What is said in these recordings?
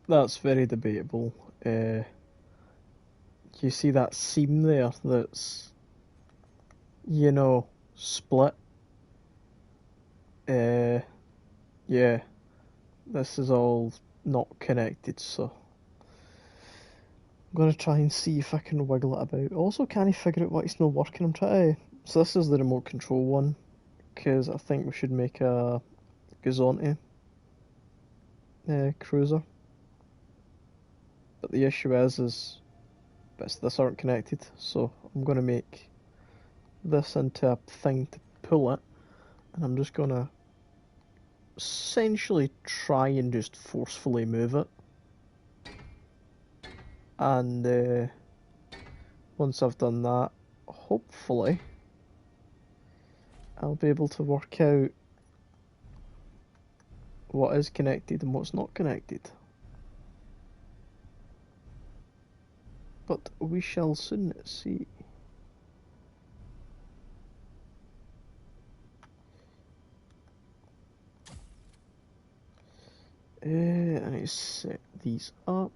That's very debatable. You see that seam there that's, you know, split? Uh, yeah, this is all not connected, so I'm gonna try and see if I can wiggle it about. Also, can I figure out why it's not working? I'm trying to. So this is the remote control one, because I think we should make a Gazonti cruiser. But the issue is bits of this aren't connected, so I'm gonna make this into a thing to pull it, and I'm just gonna essentially try and just forcefully move it. And once I've done that, hopefully I'll be able to work out what is connected and what's not connected. But we shall soon see. I need to set these up.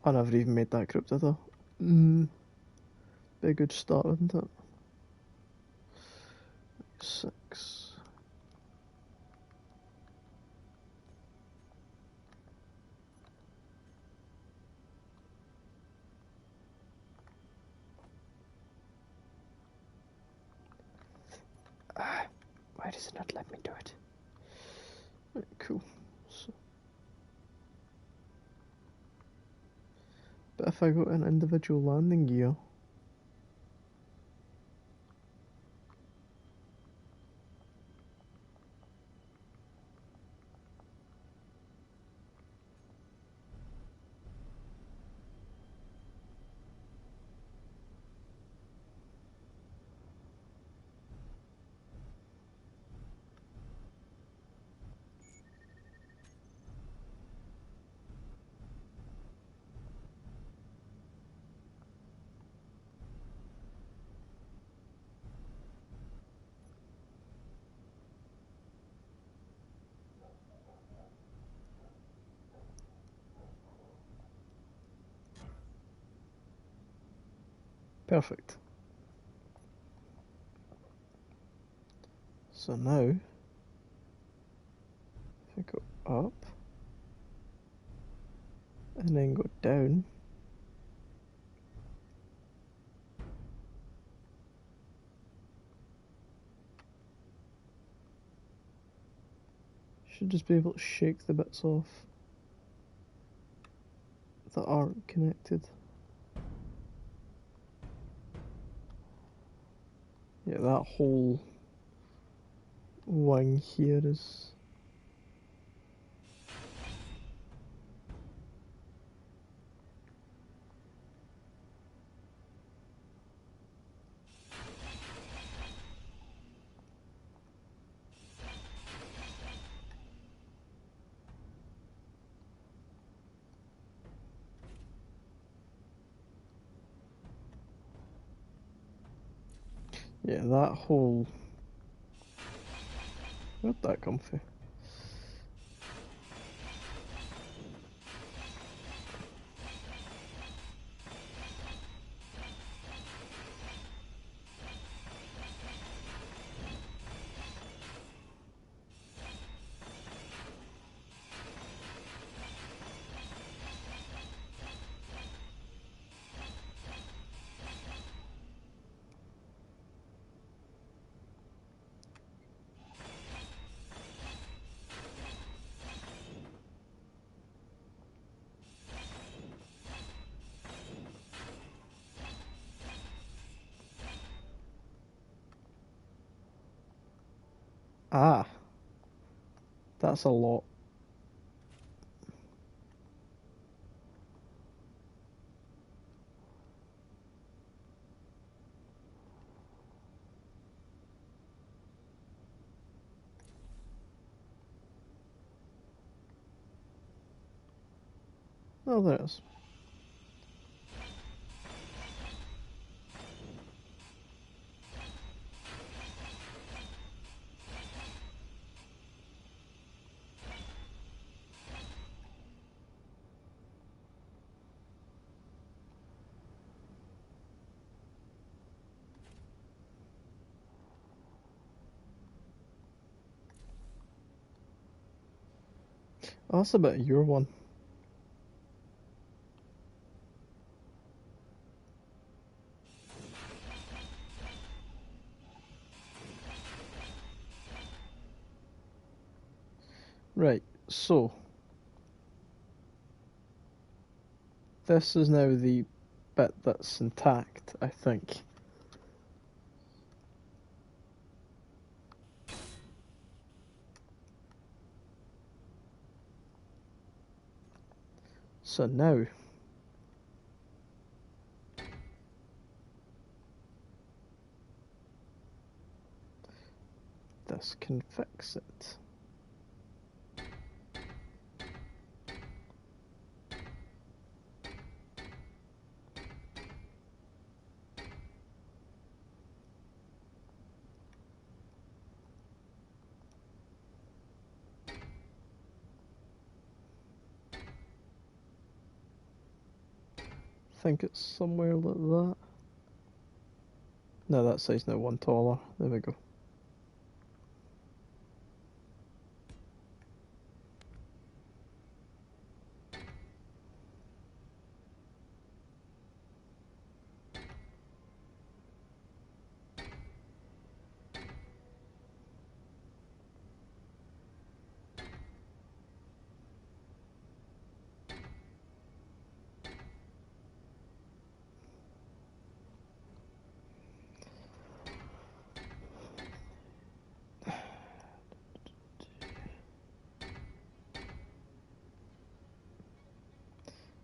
I never even made that group, did I? Be a good start, wouldn't it? 6. Why does it not let me do it? Right, cool. So, but if I go an individual landing gear, perfect. So now, if I go up and then go down, should just be able to shake the bits off that aren't connected. Yeah, that whole wing here is. Yeah, that whole. Where'd that come from? Ah, that's a lot. Oh, there it is. Oh, that's a bit of your one. Right, so this is now the bit that's intact, I think. So now this can fix it. I think it's somewhere like that. No, that side's now one taller. There we go.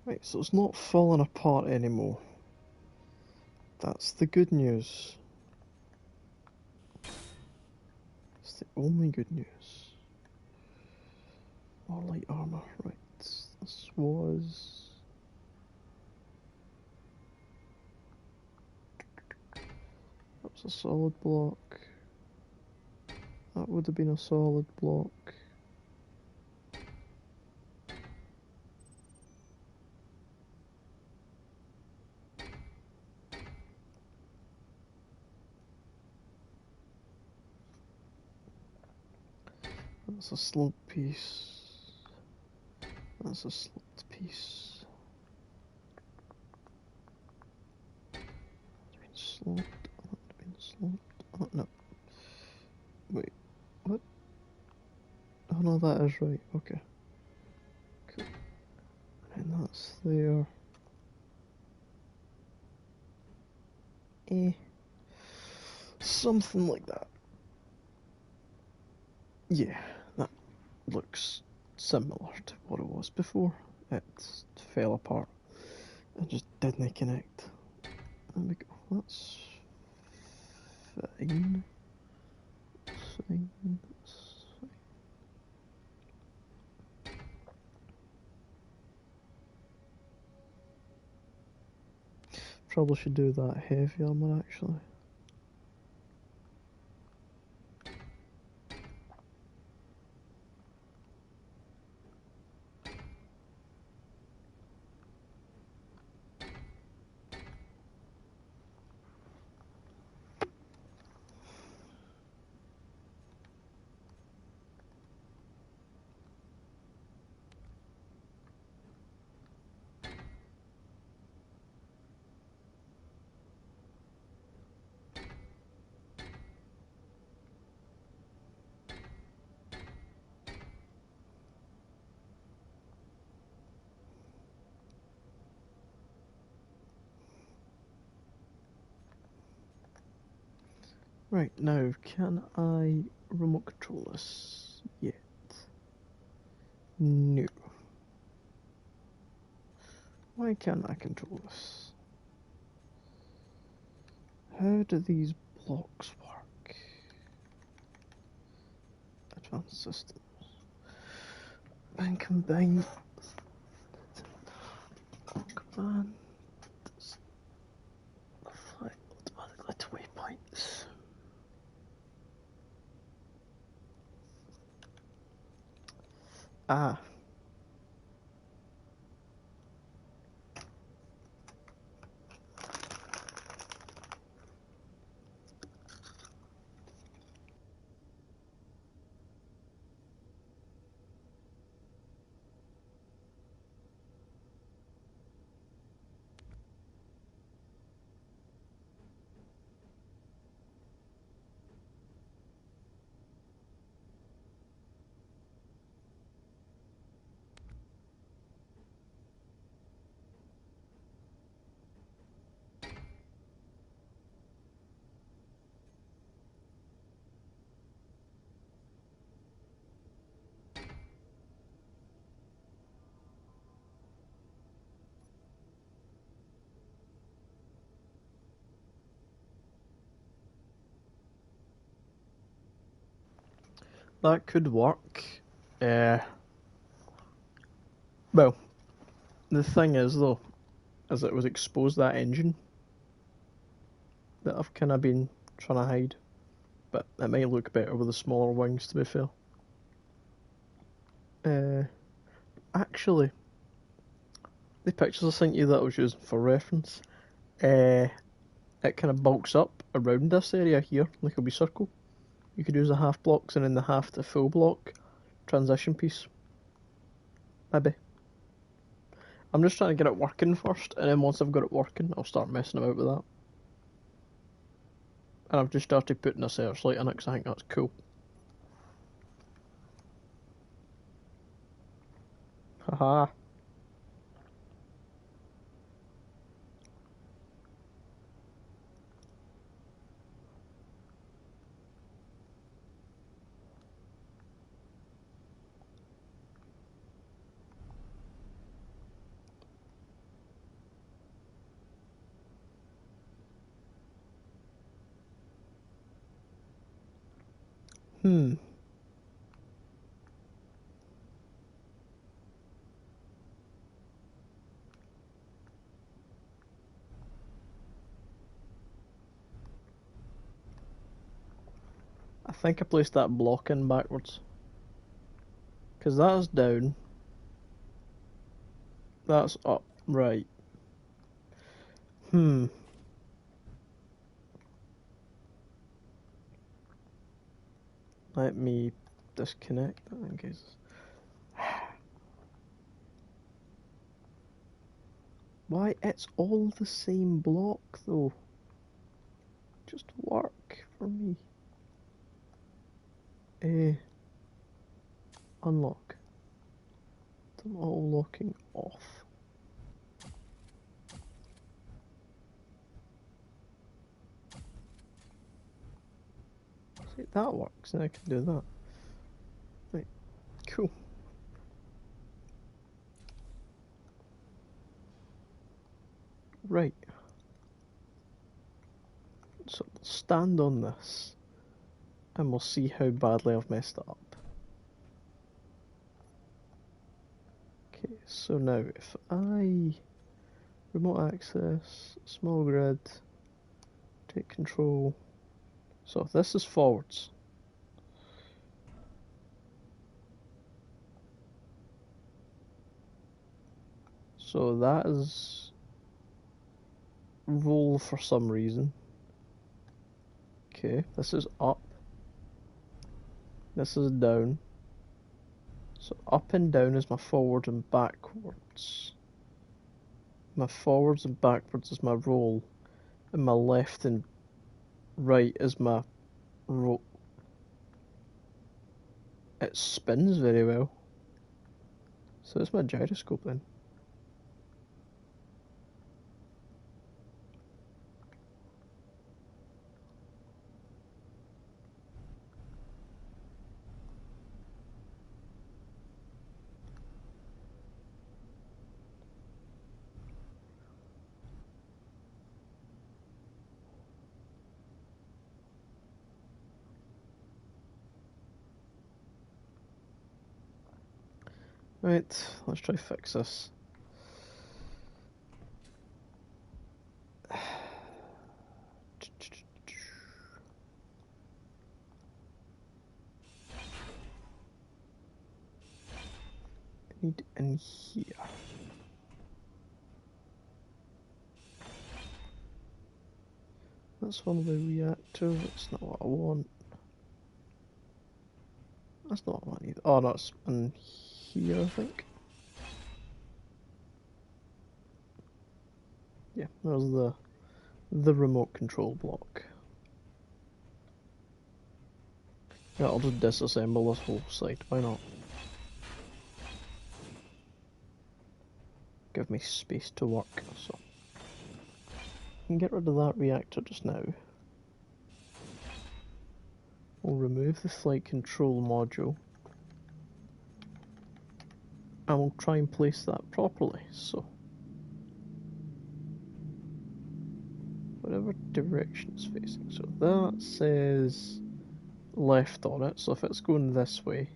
Right, so it's not falling apart anymore. That's the good news. It's the only good news. More light armor, right. This was... That was a solid block. That would have been a solid block. That's a slope piece. That's a sloped piece. It's been sloped. It's been sloped. Oh no. Wait. What? Oh no, that is right. Okay. Cool. And that's there. Something like that. Yeah, that looks similar to what it was before. It fell apart and just didn't connect. There we go. That's fine. Fine. That's fine. Probably should do that heavy armor actually. Right, now can I remote control this yet? No. Why can't I control this? How do these blocks work? Advanced systems. And combine. fan. Fly automatically to waypoints. Ah. That could work. Well, the thing is though, is it would expose that engine that I've kind of been trying to hide. But it might look better with the smaller wings, to be fair. Actually, the pictures I sent you that I was using for reference, it kind of bulks up around this area here, like a wee circle. You could use the half blocks and then the half to full block transition piece. Maybe. I'm just trying to get it working first, and then once I've got it working, I'll start messing about with that. And I've just started putting a searchlight in it because I think that's cool. Haha. Hmm. I think I placed that block in backwards. Because that's down. That's up. Right. Hmm. Let me disconnect that in case. Why? It's all the same block though. Just work for me. Unlock. Them all locking off. See, that works, and I can do that. Right, cool. Right. So we'll stand on this, and we'll see how badly I've messed it up. Okay, so now if I remote access, small grid, take control. So this is forwards. So that is roll for some reason. Okay, this is up. This is down. So up and down is my forward and backwards. My forwards and backwards is my roll. And my left and right is my roll. It spins very well. So it's my gyroscope then. Right, let's try fix this. need in here? That's one of the reactors. That's not what I want. That's not what I want either. Oh, that's in here, I think. Yeah, there's the remote control block. Yeah, I'll just disassemble this whole site. Why not? Give me space to work. So I can get rid of that reactor just now. We'll remove the flight control module. And we'll try and place that properly. So whatever direction it's facing. So that says left on it. So if it's going this way,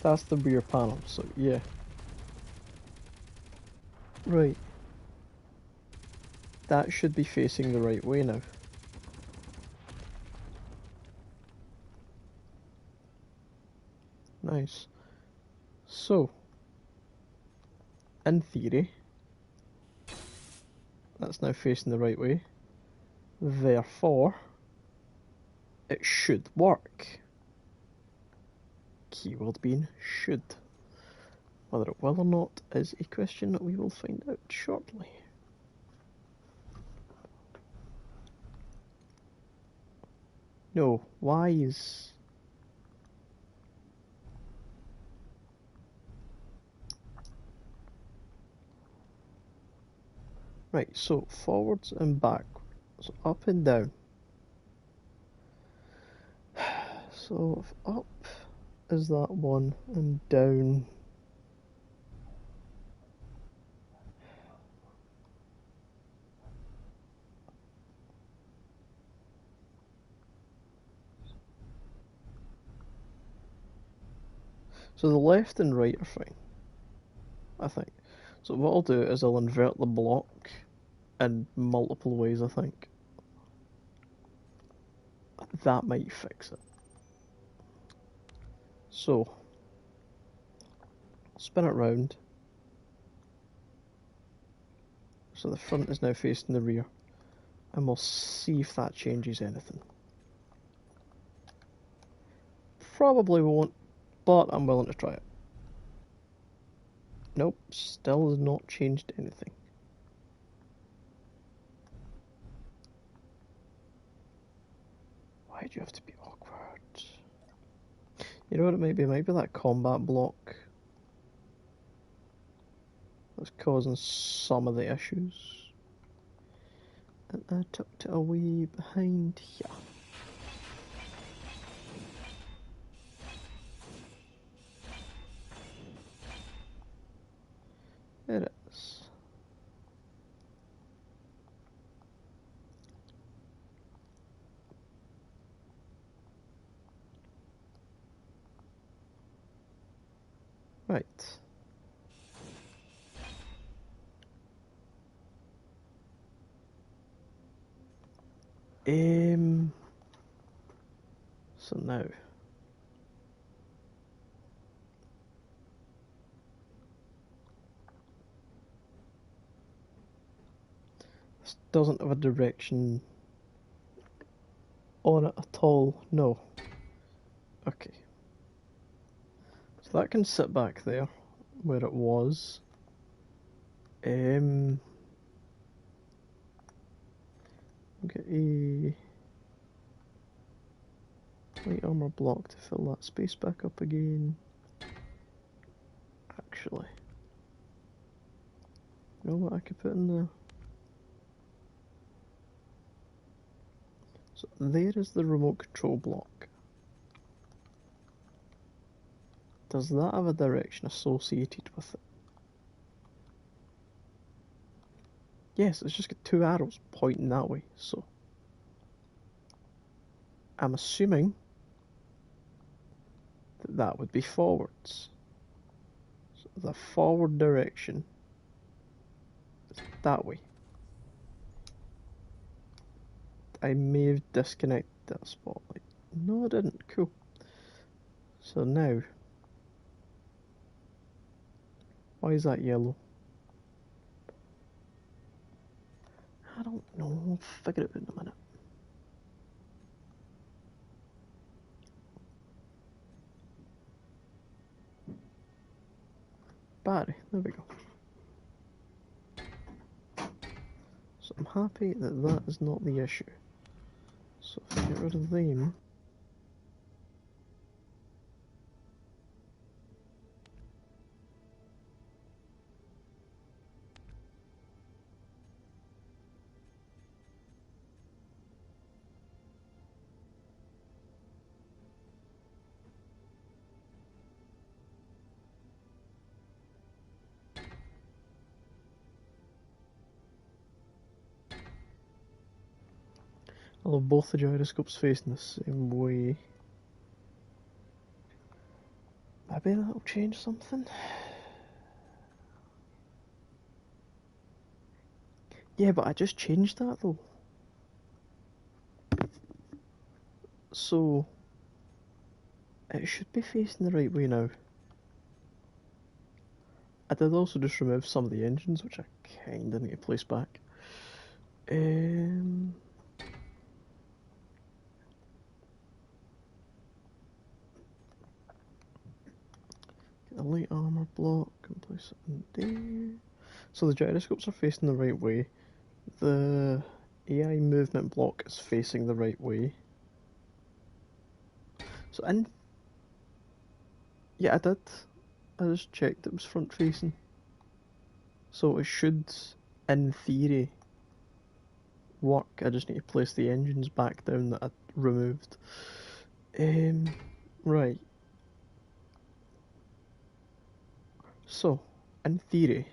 that's the rear panel. So yeah. Right. That should be facing the right way now. Nice. So, in theory, that's now facing the right way. Therefore, it should work. Keyword being should. Whether it will or not is a question that we will find out shortly. No, why is... Right, so forwards and back. So up and down. So if up is that one and down... So the left and right are fine, I think. So what I'll do is I'll invert the block in multiple ways, I think. That might fix it. So, spin it round. So the front is now facing the rear. And we'll see if that changes anything. Probably won't, but I'm willing to try it. Nope, still has not changed anything. Why'd you have to be awkward? You know what it might be? It might be that combat block that's causing some of the issues. And I tucked it away behind here. It is. Right. So now. This doesn't have a direction on it at all. No. Okay. So that can sit back there where it was. Get a light armor block to fill that space back up again. Actually, you know what I could put in there? So there is the remote control block. Does that have a direction associated with it? Yes, it's just got two arrows pointing that way, so I'm assuming that that would be forwards. So the forward direction is that way. I may have disconnected that spotlight. No, I didn't. Cool. So now, why is that yellow? I don't know. I'll figure it out in a minute. Battery. There we go. So I'm happy that that is not the issue. So if I get rid of them, I'll have both the gyroscopes facing the same way. Maybe that'll change something. Yeah, but I just changed that though. So it should be facing the right way now. I did also just remove some of the engines, which I kinda need to place back. Get the light armor block and place it in there. So the gyroscopes are facing the right way. The AI movement block is facing the right way. So yeah, I did. I just checked it was front facing. So it should, in theory, work. I just need to place the engines back down that I removed. Right. So, in theory,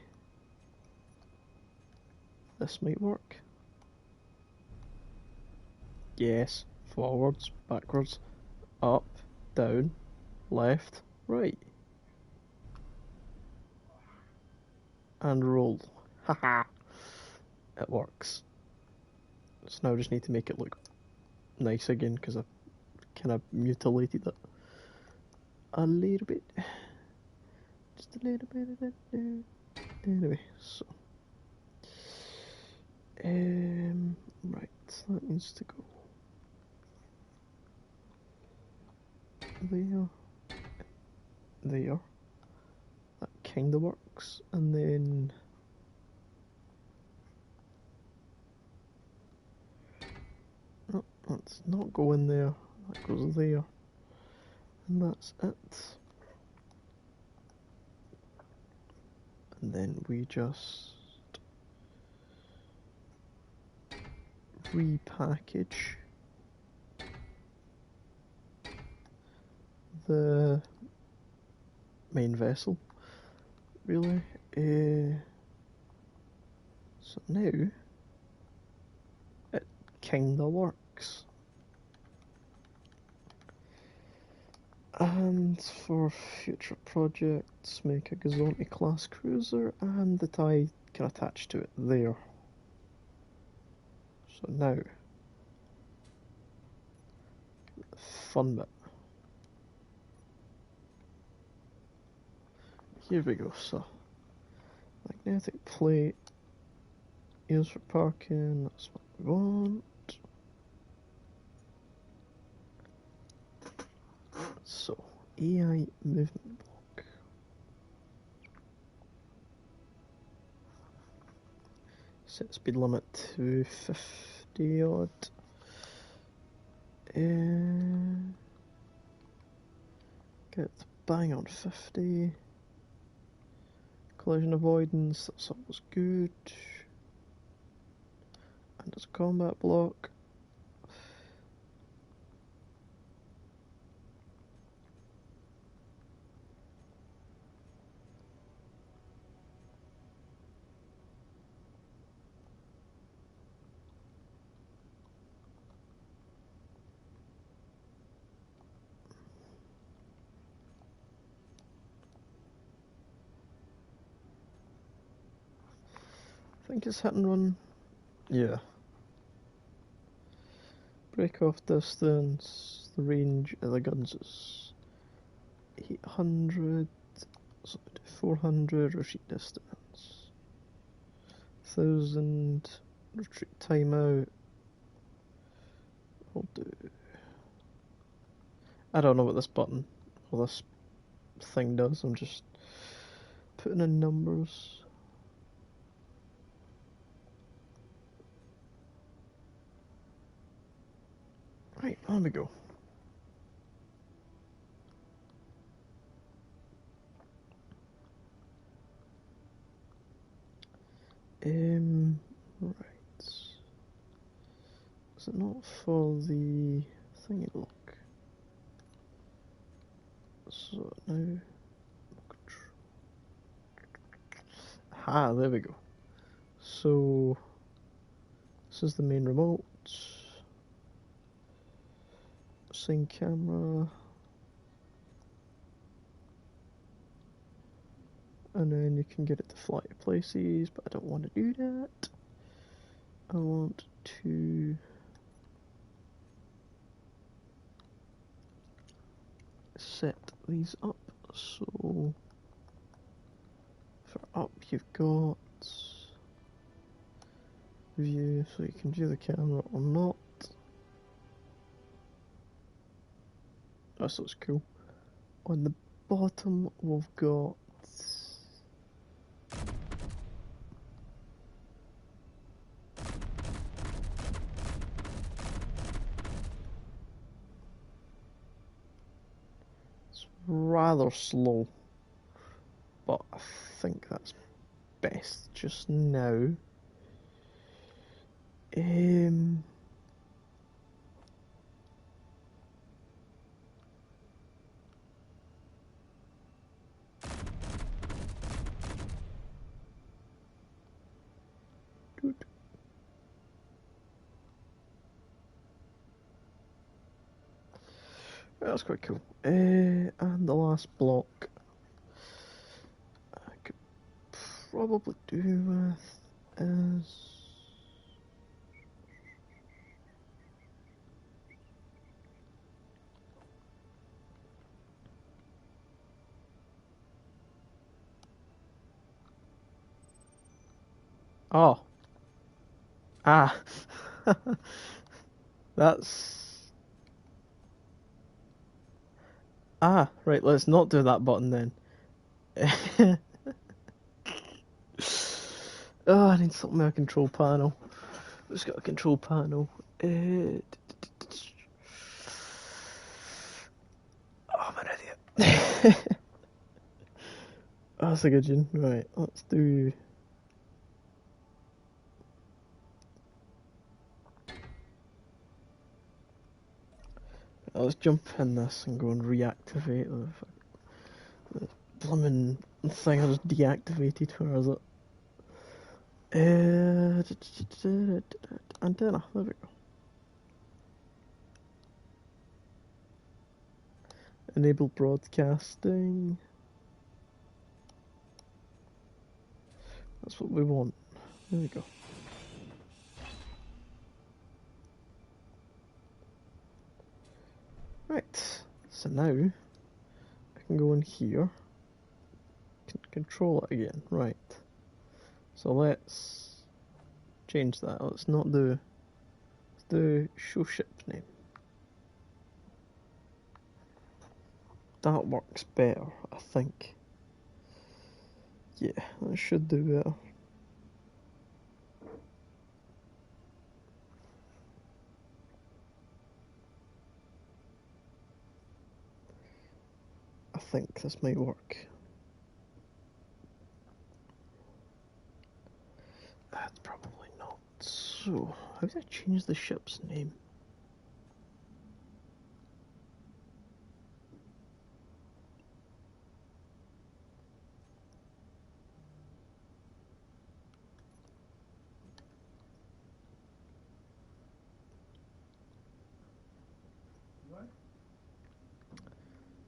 this might work. Yes. Forwards, backwards, up, down, left, right. And roll. Haha. It works. So now I just need to make it look nice again because I kind of mutilated it a little bit. Just a little bit of it. Anyway, so. Right, that needs to go there, there. That kind of works, and then oh, that's not going there. That goes there, and that's it. And then we just repackage the main vessel, really. So now it kinda works. And for future projects, make a Gazonti class cruiser, and the tie can attach to it there. So now, fun bit. Here we go. So, magnetic plate, ears for parking, that's what we want. So, AI movement block. Set speed limit to 50 odd. Get bang on 50. Collision avoidance, that's always good. And it's a combat block. think it's hit and run. Yeah. Break off distance. The range of the guns is 800. So 400 retreat distance. 1000 retreat timeout. I'll do. I don't know what this button or this thing does. I'm just putting in numbers. Right, on we go. Right. Is it not for the thingy look? So now. Ah, there we go. So this is the main remote. Sync camera. And then you can get it to fly to places, but I don't want to do that. I want to set these up. So for up you've got view, so you can view the camera or not. That looks cool. On the bottom we've got it's rather slow, but I think that's best just now. That's quite cool. And the last block I could probably do with is oh that's right. Let's not do that button then. Oh, I need something with a control panel. It's got a control panel. Oh, I'm an idiot. Oh, that's a good one. Right, let's do. Let's jump in this and go and reactivate the blooming thing I just deactivated. Where is it? Antenna. There we go. Enable broadcasting. That's what we want. There we go. Right. So now I can go in here. Control it again. Right. So let's change that. Let's not do. Let's do show ship name. That works better, I think. Yeah, that should do better. I think this might work. That's probably not. So, how do I change the ship's name?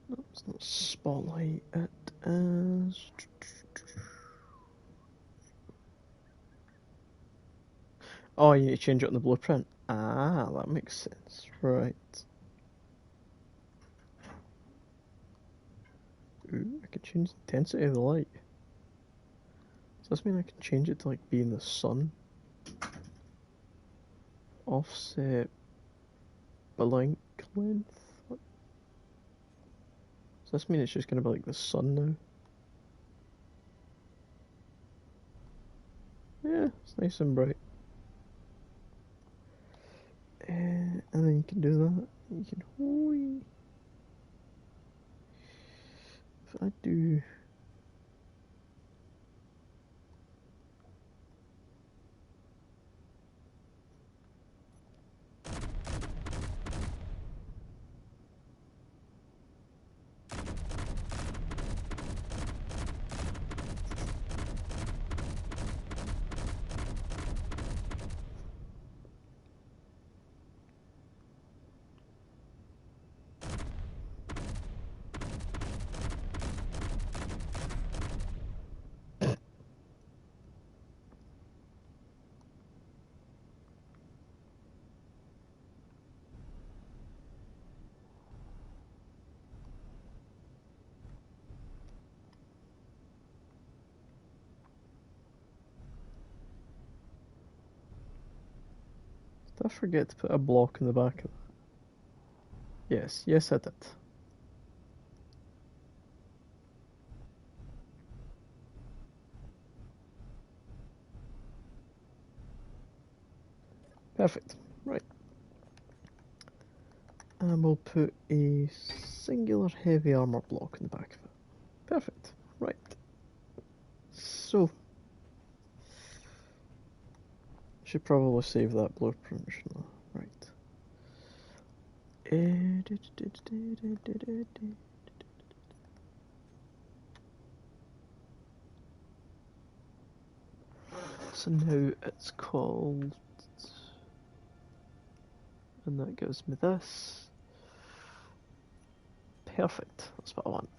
No, it's not Spotlight. It is. Oh, you need to change it on the blueprint. Ah, that makes sense. Right. Ooh, I can change the intensity of the light. Does this mean I can change it to like be in the sun? Offset blank length? What? Does this mean it's just gonna be like the sun now? Yeah, it's nice and bright. And then you can do that. You can whee. If I do did I forget to put a block in the back of that? Yes, yes I did. Perfect. Right. And we'll put a singular heavy armor block in the back of it. Perfect. Right. So, should probably save that blueprint, shouldn't I? Right. So now it's called, and that gives me this. Perfect, that's what I want.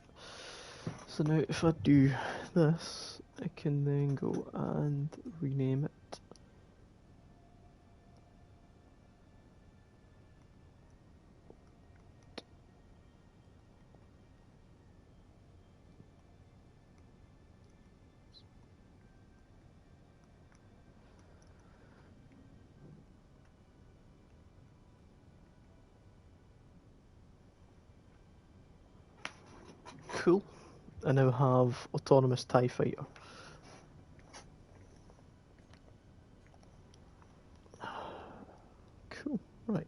So now if I do this, I can then go and rename it. Cool. I now have autonomous TIE fighter. Cool, right.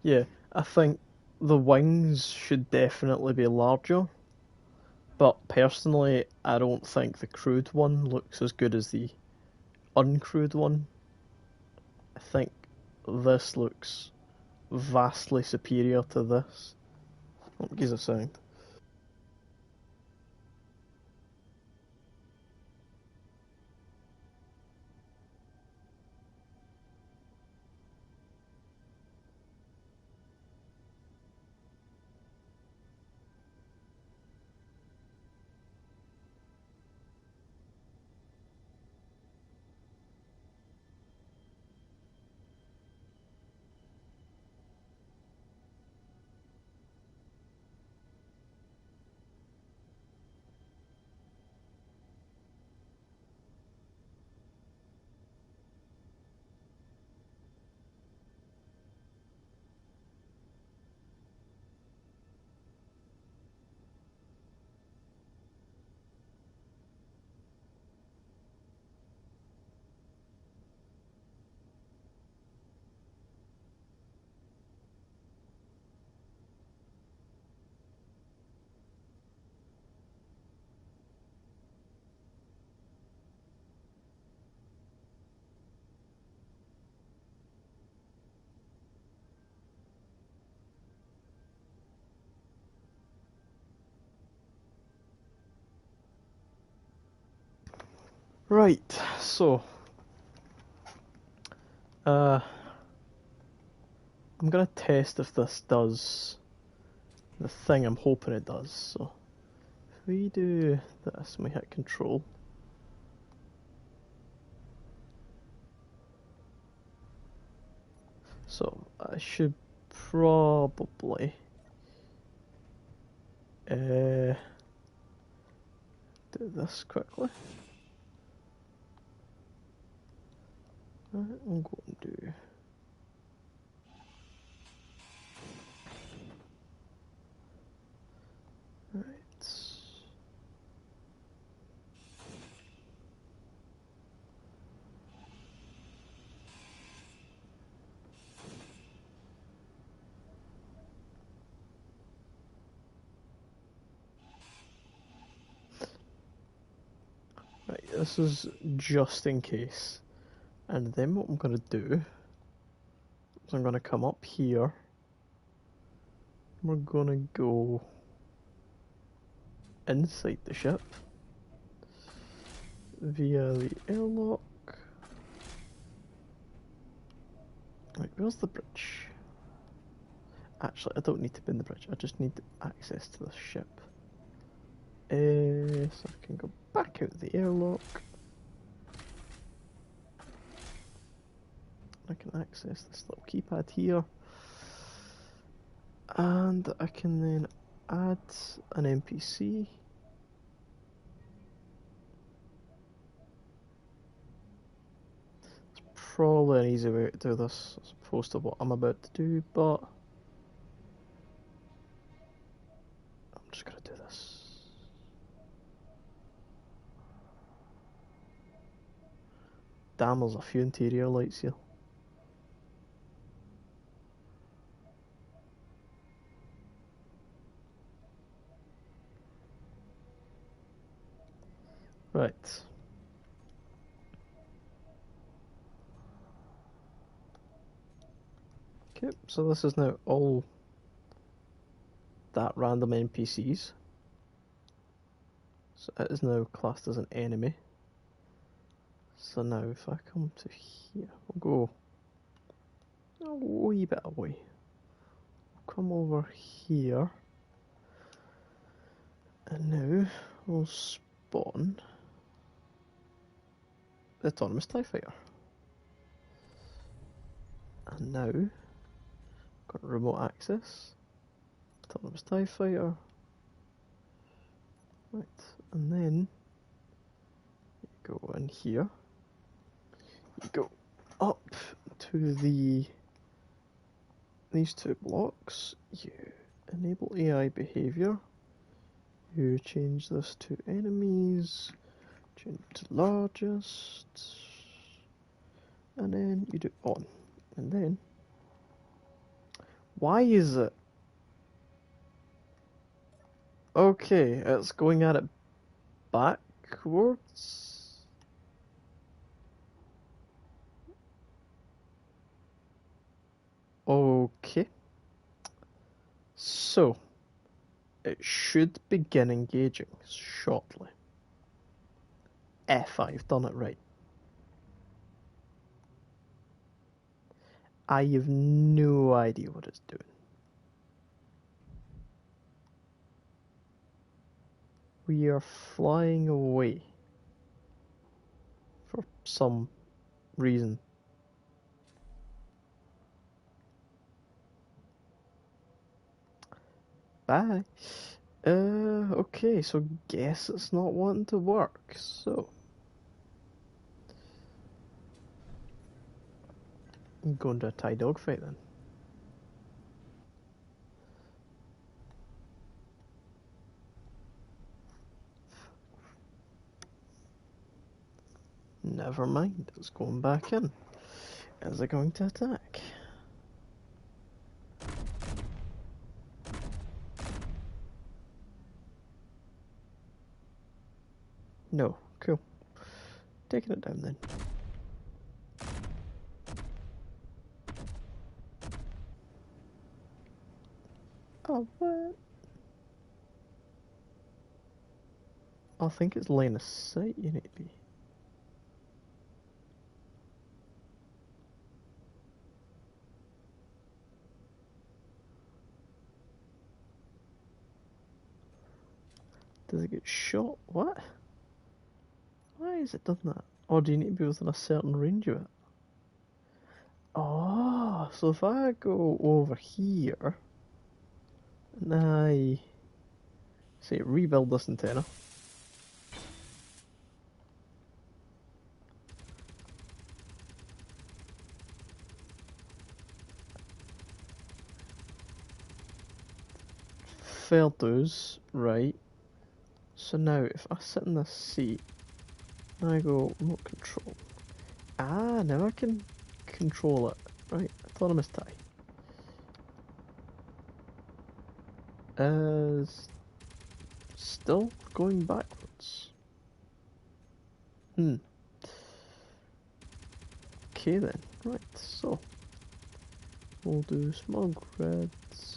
Yeah, I think the wings should definitely be larger, but personally, I don't think the crewed one looks as good as the uncrewed one. I think this looks vastly superior to this. What gives a sound? Right, so I'm gonna test if this does the thing I'm hoping it does. So if we do this and we hit control, so I should probably do this quickly. Right, I'm going to do right. Right, this is just in case. And then what I'm going to do is I'm going to come up here. We're going to go inside the ship via the airlock. Right, where's the bridge? Actually, I don't need to be in the bridge. I just need access to the ship. So I can go back out the airlock. I can access this little keypad here. And I can then add an NPC. It's probably an easy way to do this as opposed to what I'm about to do, but I'm just going to do this. Damn, there's a few interior lights here. Right. Okay, so this is now all that random NPCs. So it is now classed as an enemy. So now if I come to here, we'll go a wee bit away. Come over here. And now we'll spawn the autonomous TIE fighter. And now, got remote access, autonomous TIE fighter. Right, and then you go in here. You go up to these two blocks. You enable AI behavior. You change this to enemies. Change to largest. And then you do on. And then, why is it? Okay, it's going at it backwards. Okay. So, it should begin engaging shortly. If I've done it right. I have no idea what it's doing. We are flying away for some reason. Bye. Okay, so guess it's not wanting to work, so I'm going to a TIE dogfight then. Never mind, it's going back in. Is it going to attack? No, cool. Taking it down then. Oh, what? I think it's line of sight you need to be. Does it get shot? What? Why has it done that? Or do you need to be within a certain range of it? Oh, so if I go over here and I say rebuild this antenna. Fair dues, right. So now if I sit in this seat and I go remote control. Ah, now I can control it. Right, autonomous tie. Is still going backwards. Okay then, right, so we'll do small grids.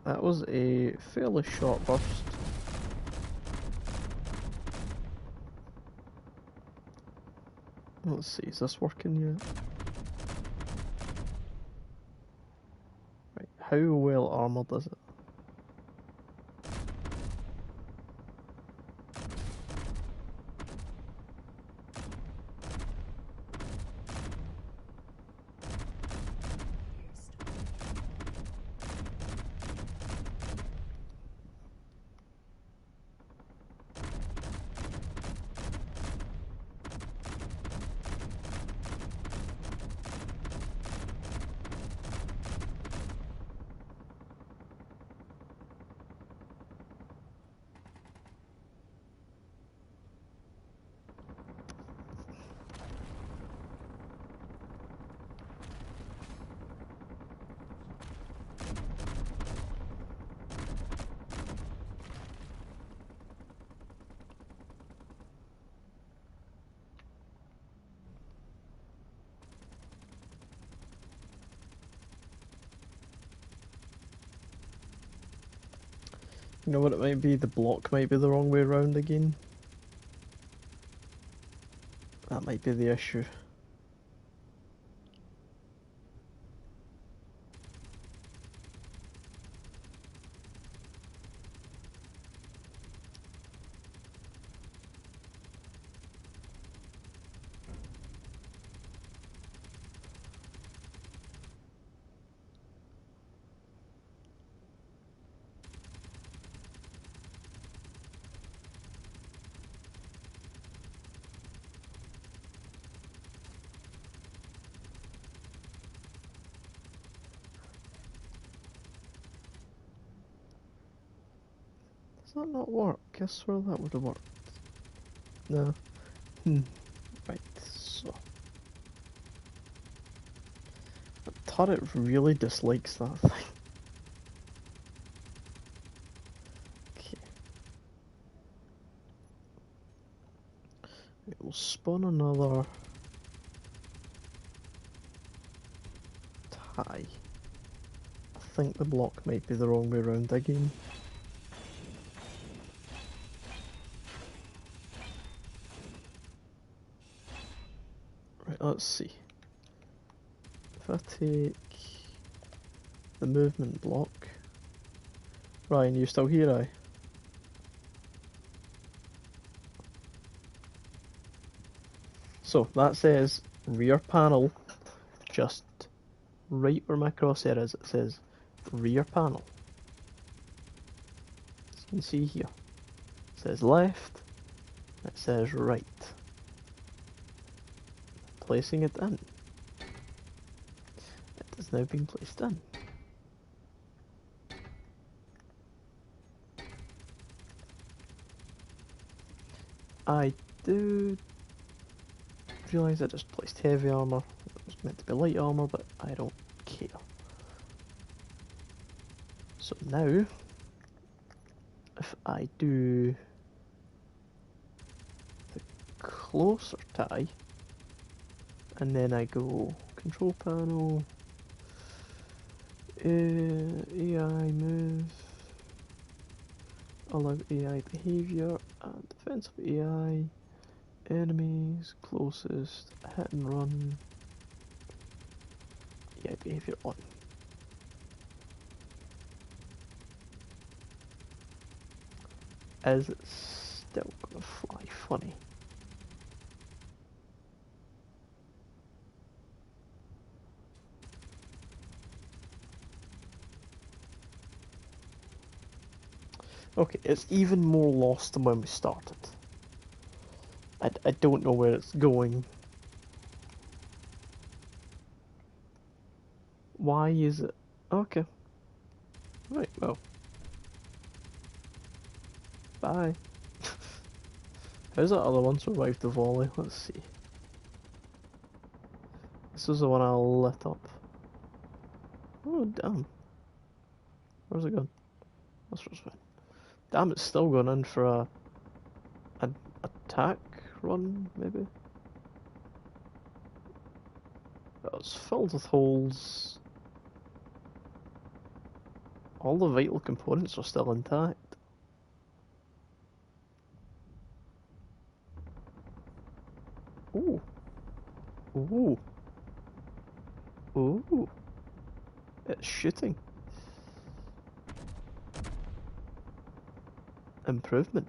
That was a fairly short burst. Let's see, is this working yet? Right, how well armoured is it? You know what it might be? The block might be the wrong way around again. That might be the issue. Does that not work? I swear that would have worked. No. Right, so. The turret really dislikes that thing. Okay. It will spawn another tie. I think the block might be the wrong way around again. Right, let's see. If I take the movement block. Ryan, you still here, aye? So that says rear panel, just right where my crosshair is, it says rear panel. As you can see here, it says left, it says right. Placing it in. It has now been placed in. I do realise I just placed heavy armour. It was meant to be light armour, but I don't care. So now, if I do the closer tie, and then I go control panel, AI move, allow AI behavior, and defensive AI, enemies, closest, hit and run, AI behavior on. Is it still gonna fly funny? Okay, it's even more lost than when we started. I don't know where it's going. Why is it? Okay. Right, well. Bye. How's that other one survived the volley? Let's see. This is the one I lit up. Oh, damn. Where's it gone? That's what's fine. Damn, it's still going in for an attack run, maybe? Oh, it's filled with holes. All the vital components are still intact. Ooh. Ooh. Ooh. It's shooting. Improvement.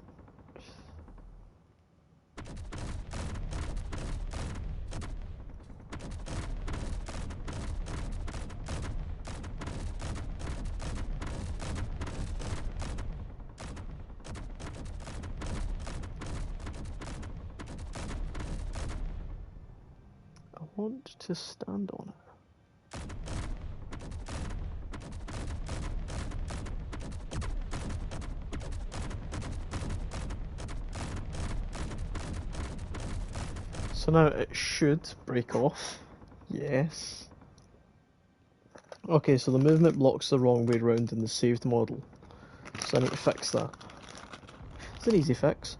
I want to stand on it. So now it should break off. Yes. Okay, so the movement blocks the wrong way round in the saved model. So I need to fix that. It's an easy fix.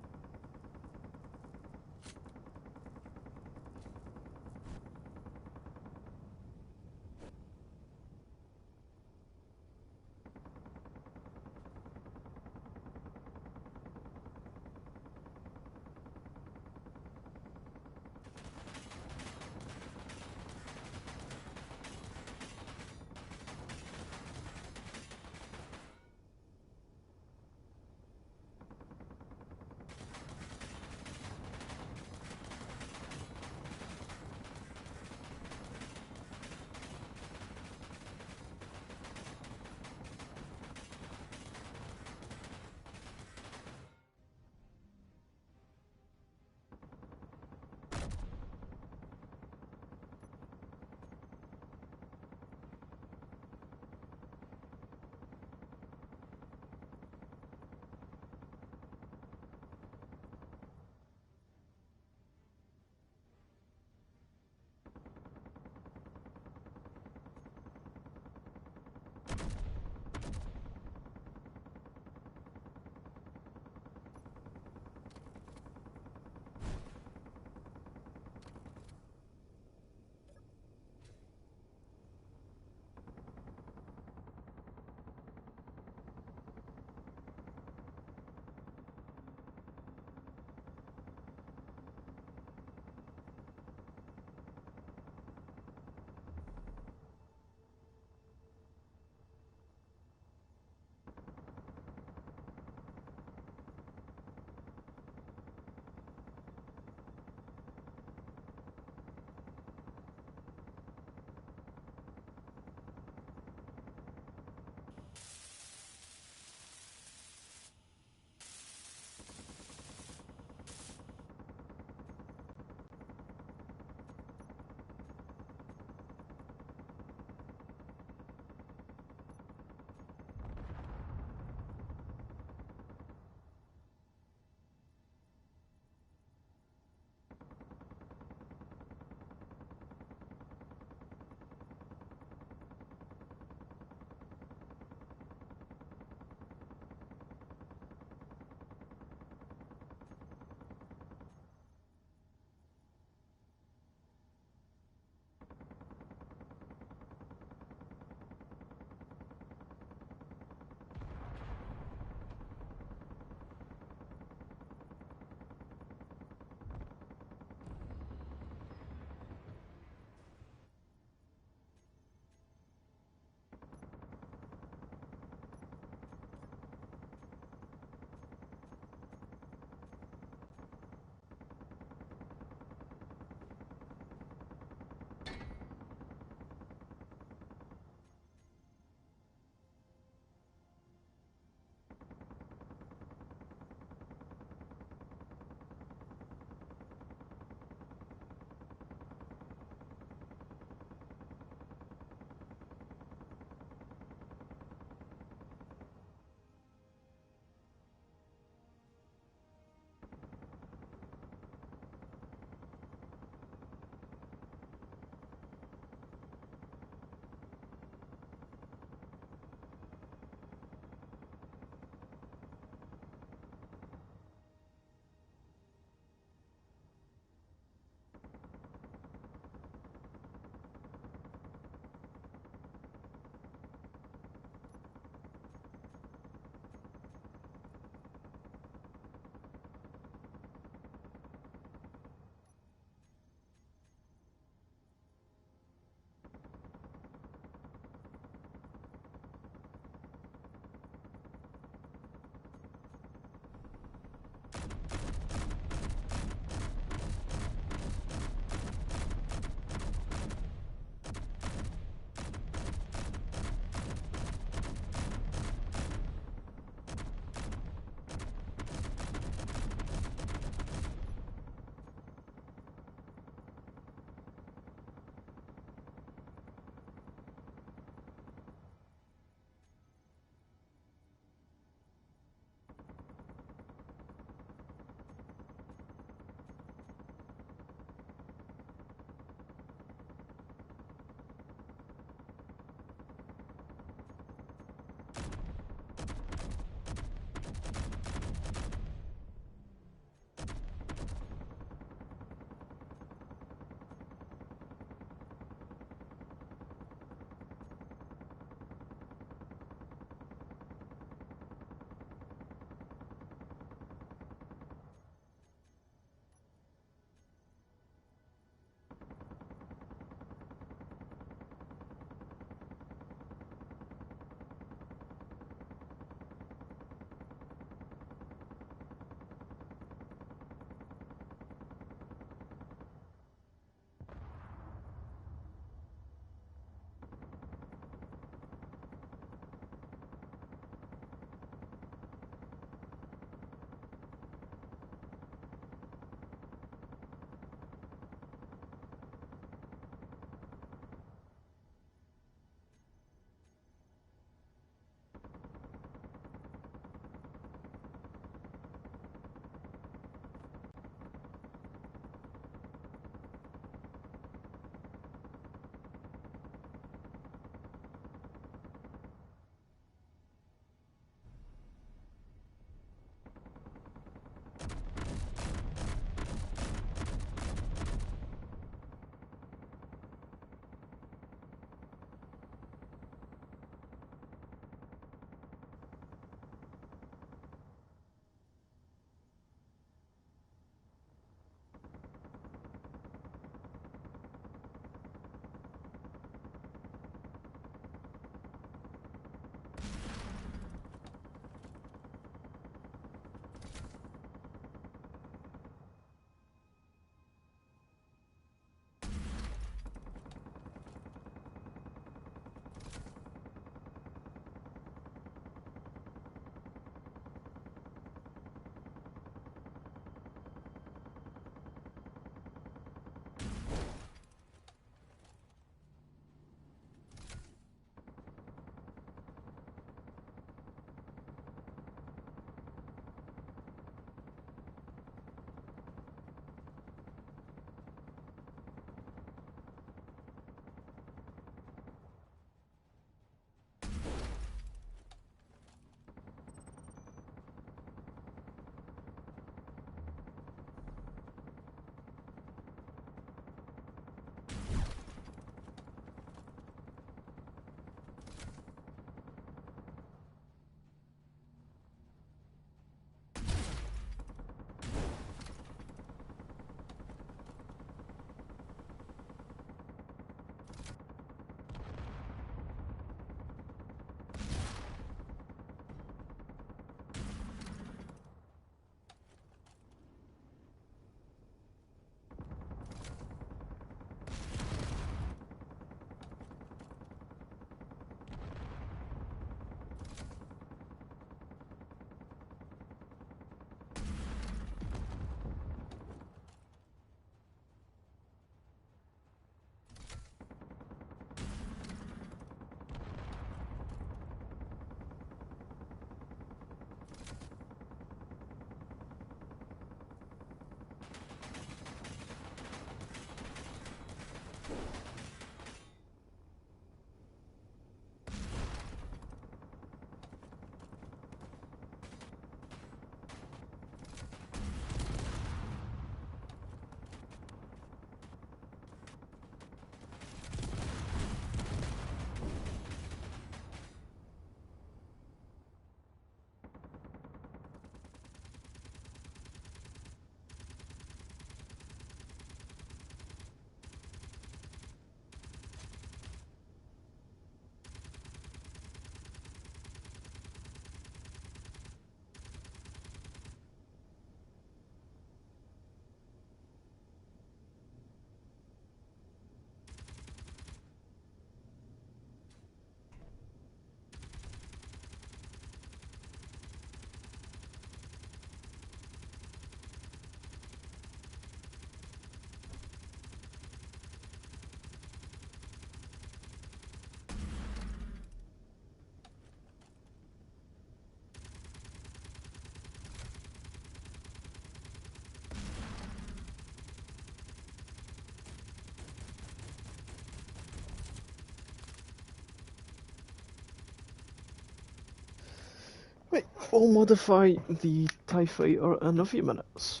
Right, we'll modify the TIE fighter in a few minutes.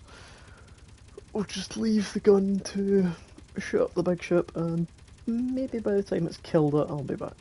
We'll just leave the gun to shoot up the big ship, and maybe by the time it's killed it, I'll be back.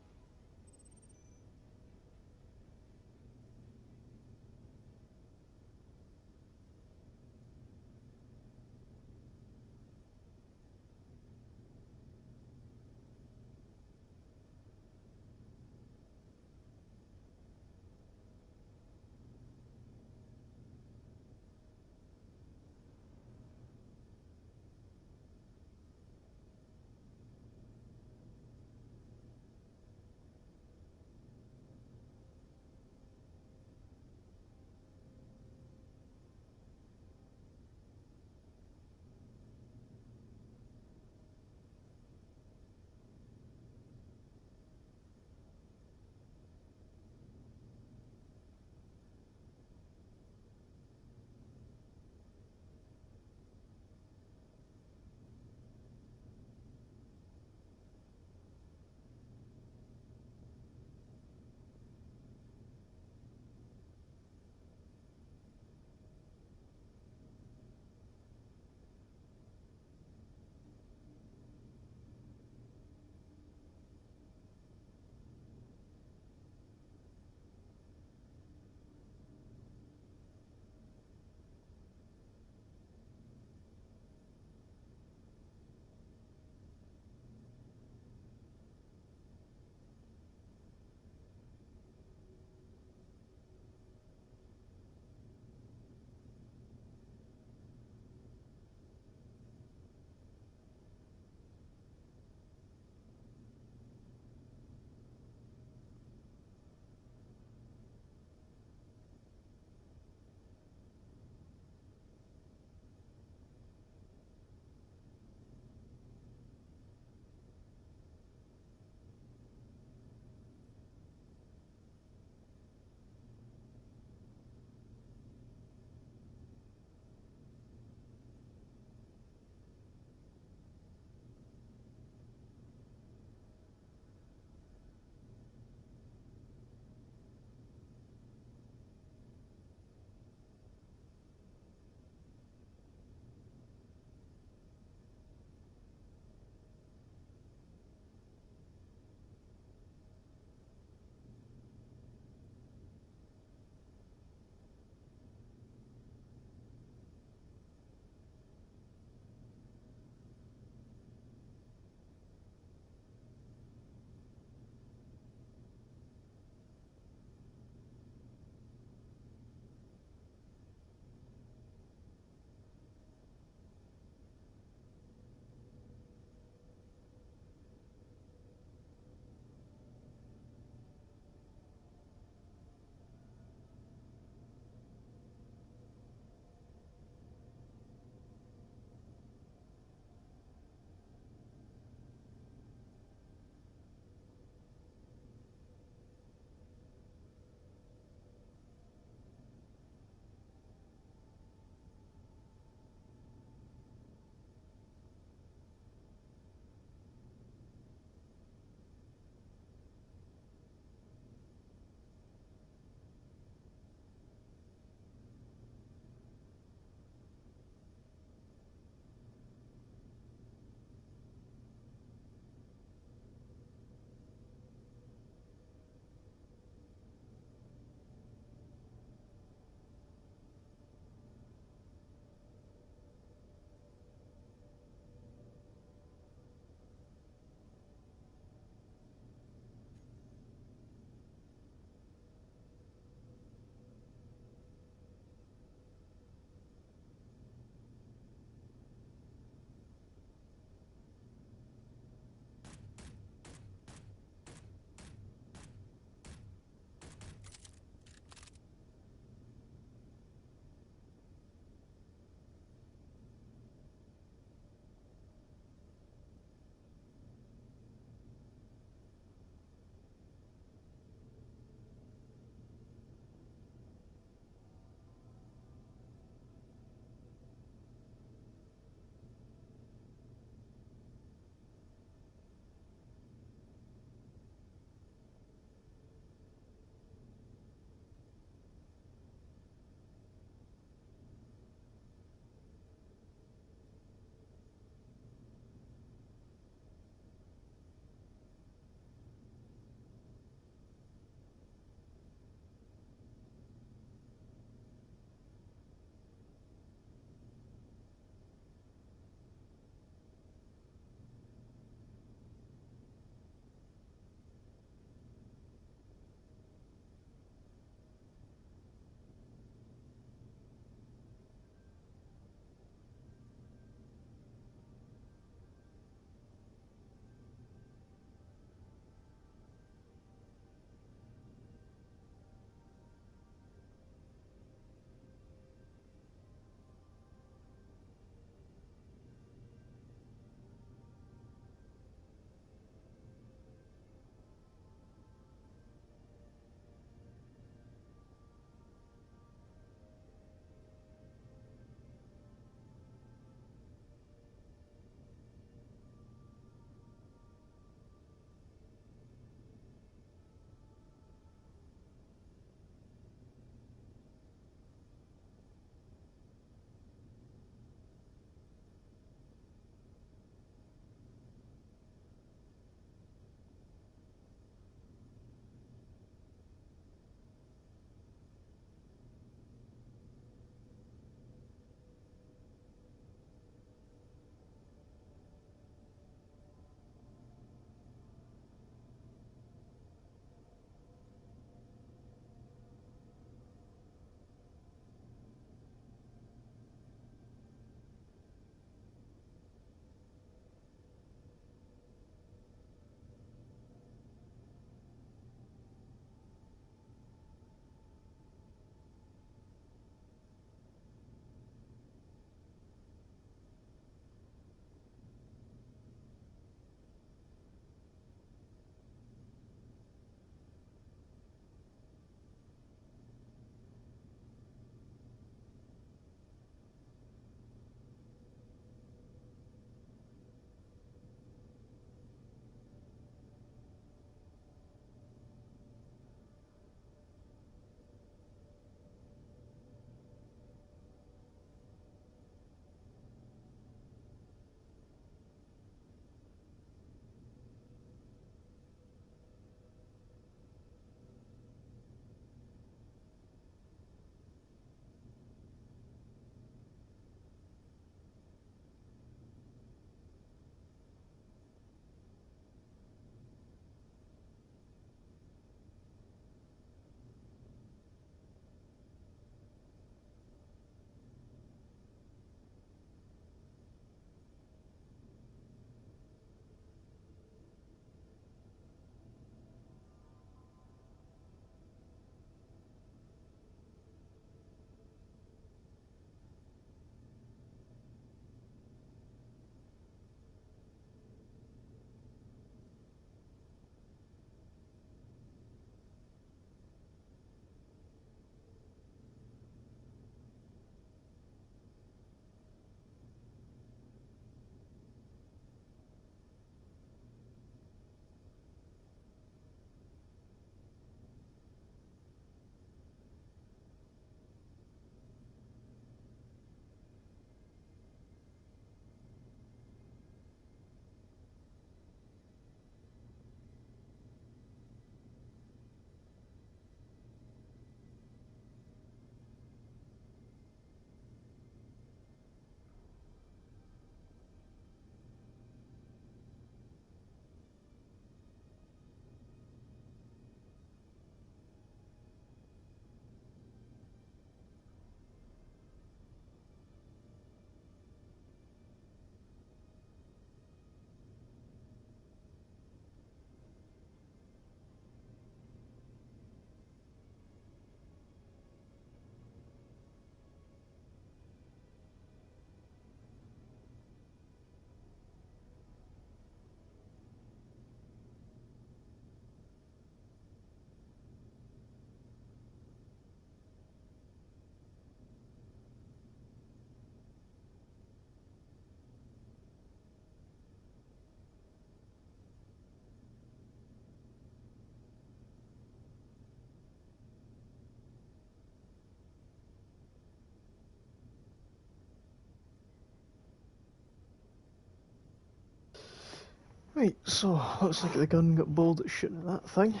Right, so looks like the gun got bold at shooting at that thing.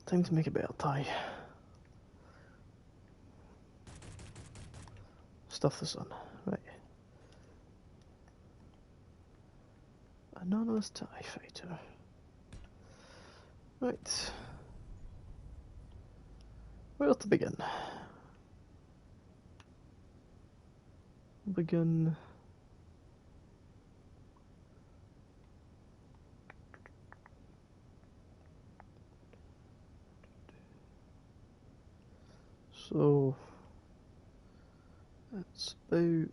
Time to make a better tie. Stuff this on. Right. Anonymous TIE fighter. Right. Where to begin? Begin. So it's about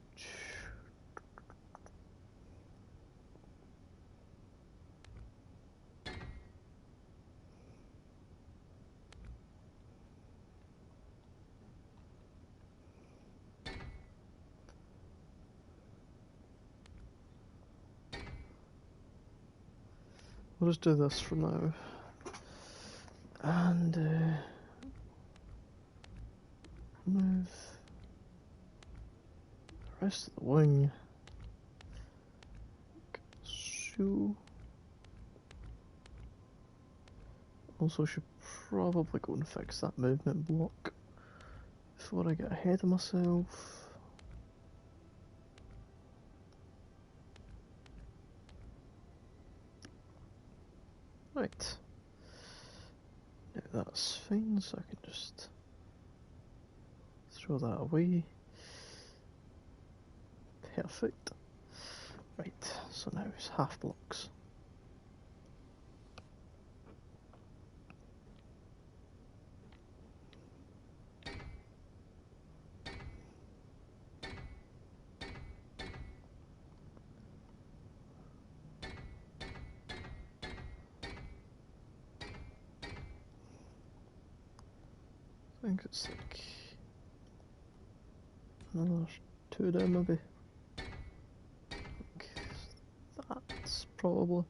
we'll just do this for now. And move the rest of the wing. So also should probably go and fix that movement block before I get ahead of myself. Right. Now that's fine, so I can just throw that away. Perfect. Right, so now it's half blocks. I think it's like another two down maybe. That's probably.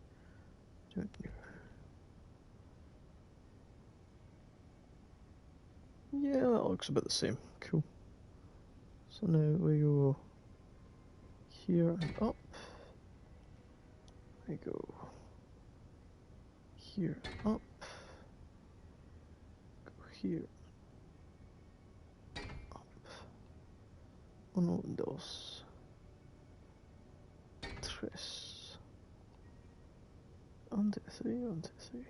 Yeah, that looks about the same. Cool. So now we go here and up. We go here and up. Go here. Up. 1, 2, 3. 1, 2, 3, 1, 2, 3.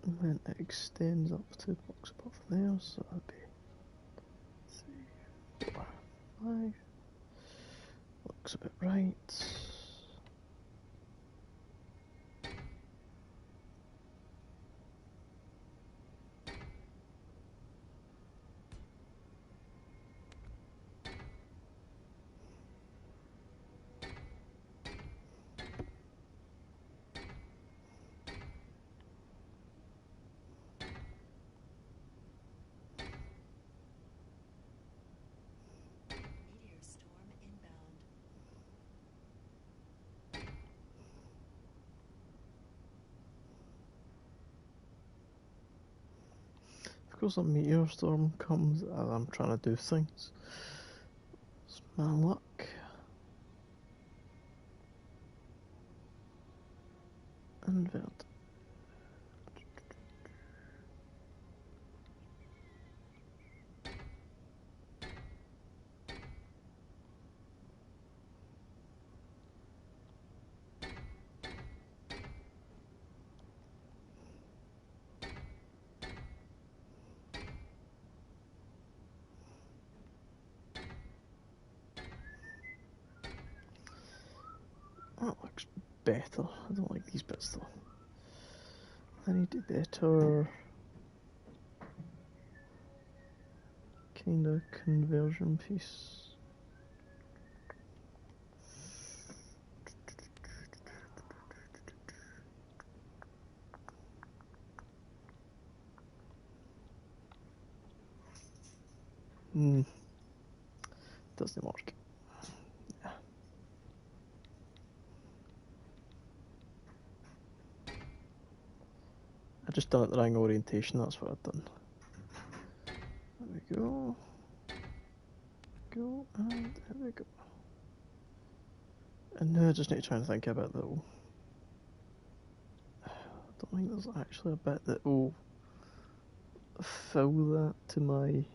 And then it extends up 2 blocks above there, so that'd be 3, 4, 5. Looks about right. Of course, a meteor storm comes as I'm trying to do things. It's my luck. Invert. That looks better. I don't like these bits though. I need a better kind of conversion piece. Doesn't work. Yeah. I just done it the wrong orientation, that's what I've done. There we go. Go, and there we go. And now I just need to try and think about that. I don't think there's actually a bit that will fill that to my.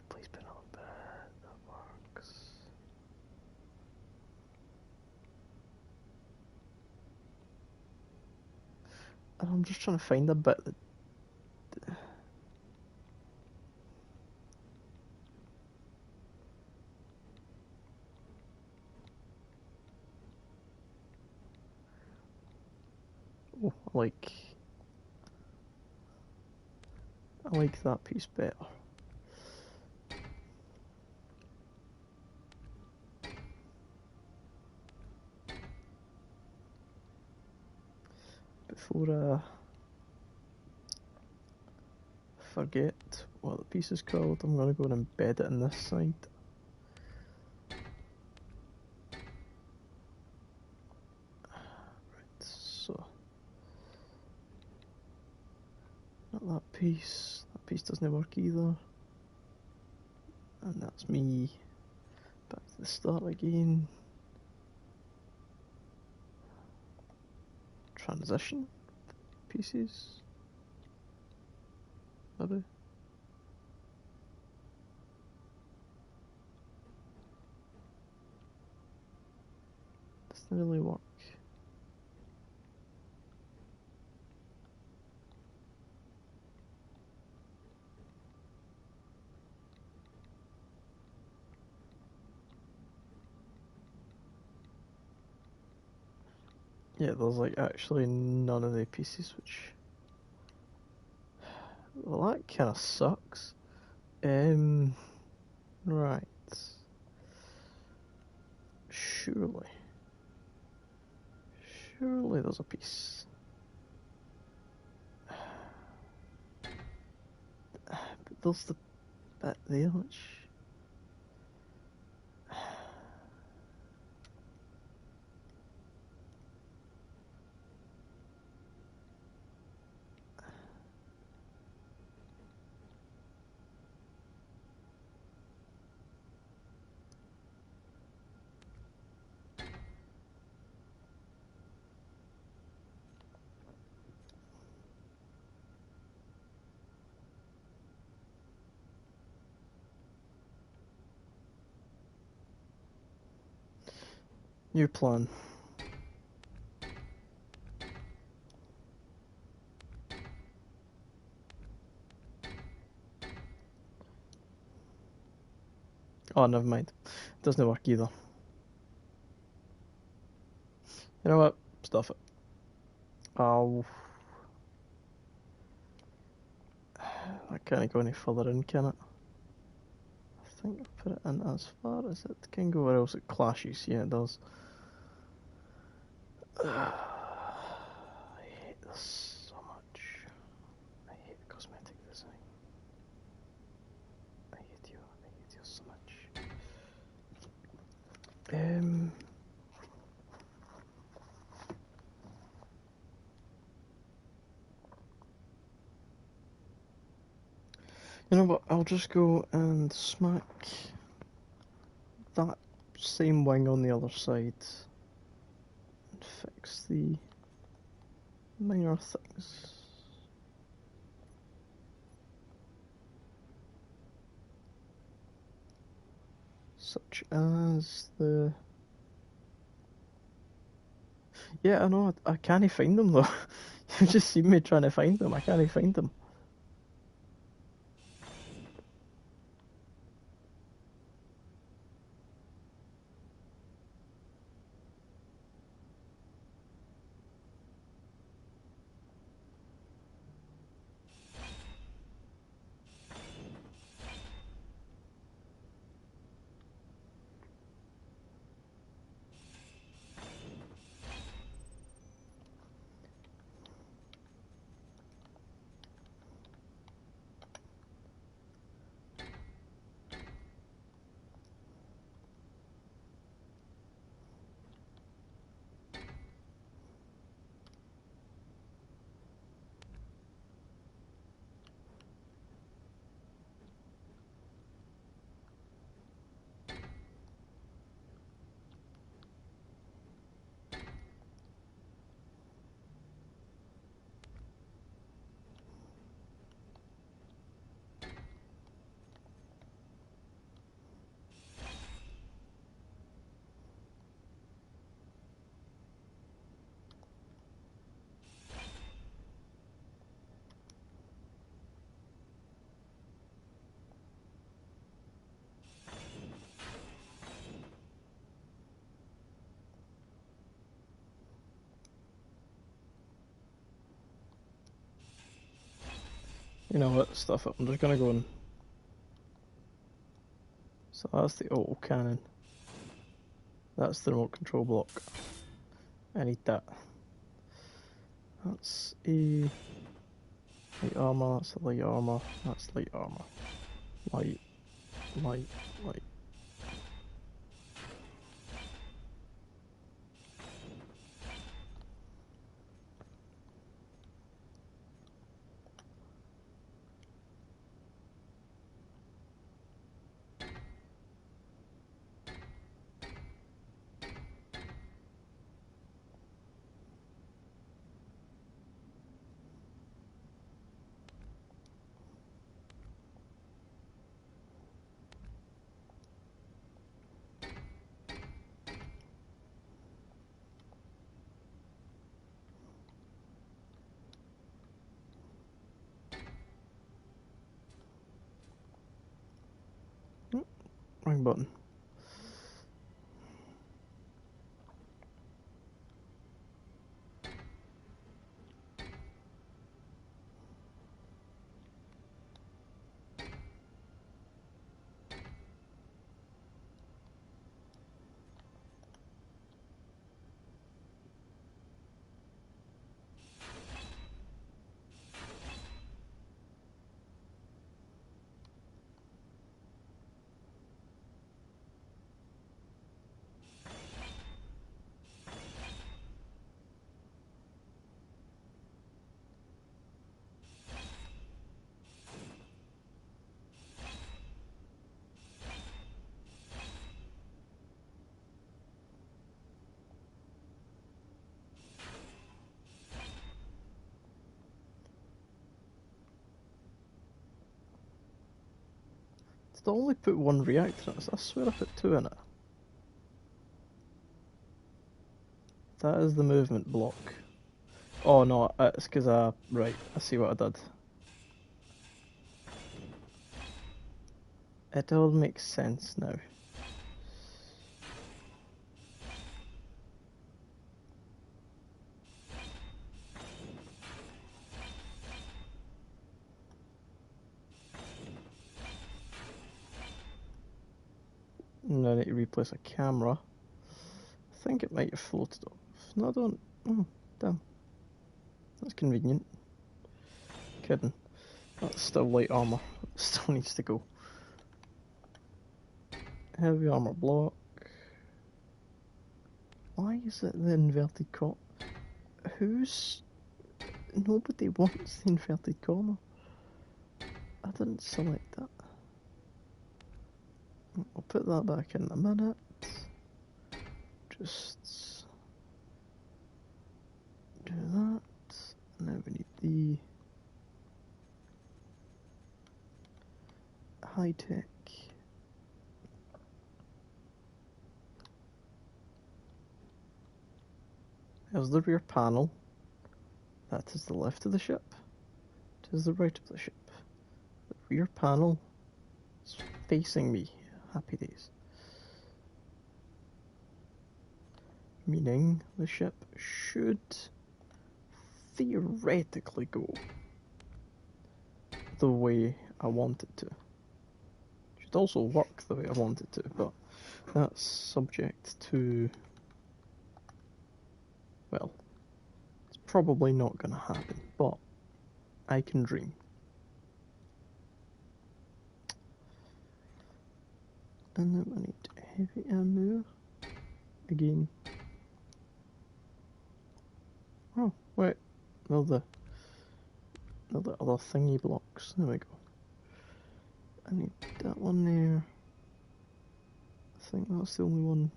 Please put on a bit that works. And I'm just trying to find a bit that. Oh, I like that piece better. Before I forget what the piece is called, I'm going to go and embed it in this side. Right, so not that piece. That piece doesn't work either. And that's me back to the start again. Transition pieces. Maybe. Doesn't really work. Yeah, there's like actually none of the pieces which. Well, that kind of sucks. Right. Surely. Surely there's a piece. But there's the bit there which. New plan. Oh, never mind. Doesn't work either. You know what? Stuff it. Oh. I can't go any further in, can it? I think I put it in as far as it can go, or else it clashes. Yeah, it does. I hate this so much. I hate cosmetic design. I hate you. I hate you so much. You know what? I'll just go and smack that same wing on the other side and fix the minor things. Such as the. Yeah, I know, I can't find them though. You've just seen me trying to find them, I can't find them. You know what? Stuff it. I'm just gonna go and. So that's the auto cannon. That's the remote control block. I need that. That's a light armor. That's a light armor. That's light armor. Light, light, light. Wrong button. Did I only put one reactor in it? I swear I put two in it. That is the movement block. Oh no, it's because right, I see what I did. It all makes sense now. And I need to replace a camera. I think it might have floated off. No, I don't. Oh, damn. That's convenient. Kidding. That's still light armor. It still needs to go. Heavy armor block. Why is it the inverted comma? Nobody wants the inverted comma. I didn't select that. I'll put that back in a minute. Just do that. Now we need the high tech. There's the rear panel. That is the left of the ship. It is the right of the ship. The rear panel is facing me. Happy days. Meaning the ship should theoretically go the way I want it to. It should also work the way I want it to, but that's subject to, well, it's probably not going to happen, but I can dream. And then I need heavy ammo again. Oh, wait, another other thingy blocks. There we go. I need that one there. I think that's the only one.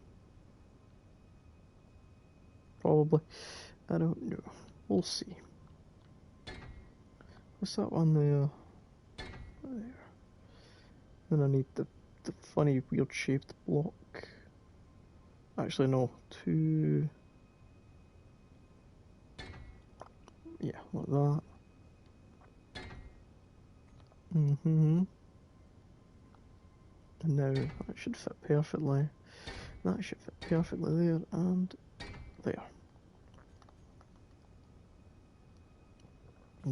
Probably. I don't know. We'll see. What's that one there? There. Then I need the funny weird shaped block. Actually no, two. Yeah, like that. And now that should fit perfectly. That should fit perfectly there and there.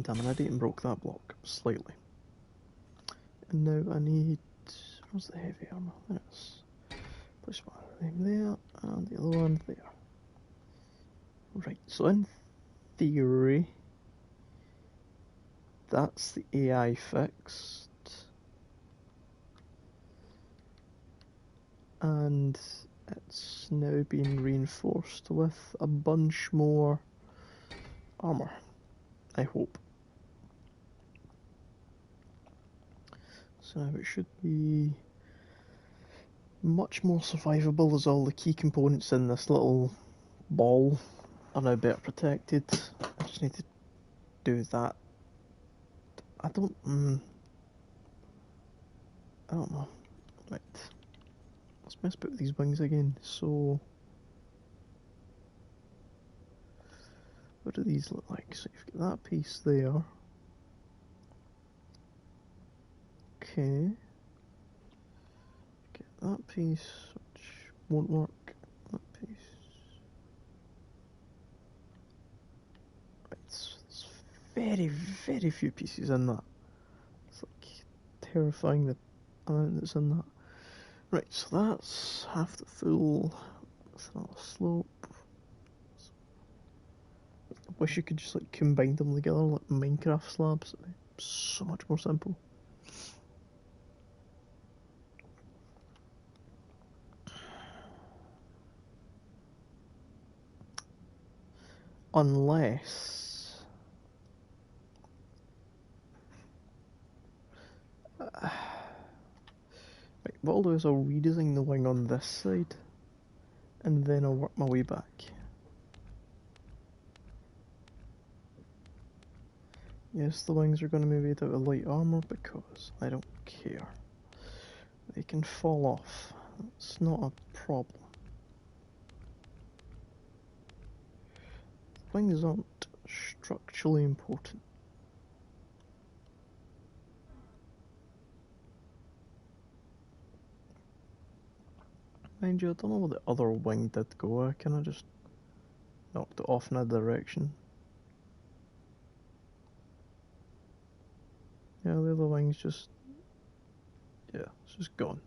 Damn it, I didn't broke that block slightly. And now I need... Where's the heavy armour? There it is. Place one there, and the other one there. Right, so in theory, that's the AI fixed. And it's now being reinforced with a bunch more armour, I hope. So now it should be much more survivable as all the key components in this little ball are now better protected. I just need to do that. I don't know. Right. Let's mess about with these wings again. So what do these look like? So you've got that piece there. Okay. Get that piece, which won't work. That piece. Right, so there's very, very few pieces in that. It's like terrifying the amount that's in that. Right, so that's half the full. That's another slope. I wish you could just like combine them together like Minecraft slabs. It'd be so much more simple. Unless... Right, what I'll do is I'll redesign the wing on this side, and then I'll work my way back. Yes, the wings are going to be made out of light armour because I don't care. They can fall off. It's not a problem. Wings aren't structurally important. Mind you, I don't know where the other wing did go. I kind of just knocked it off in a direction. Yeah, the other wing's just... yeah, it's just gone.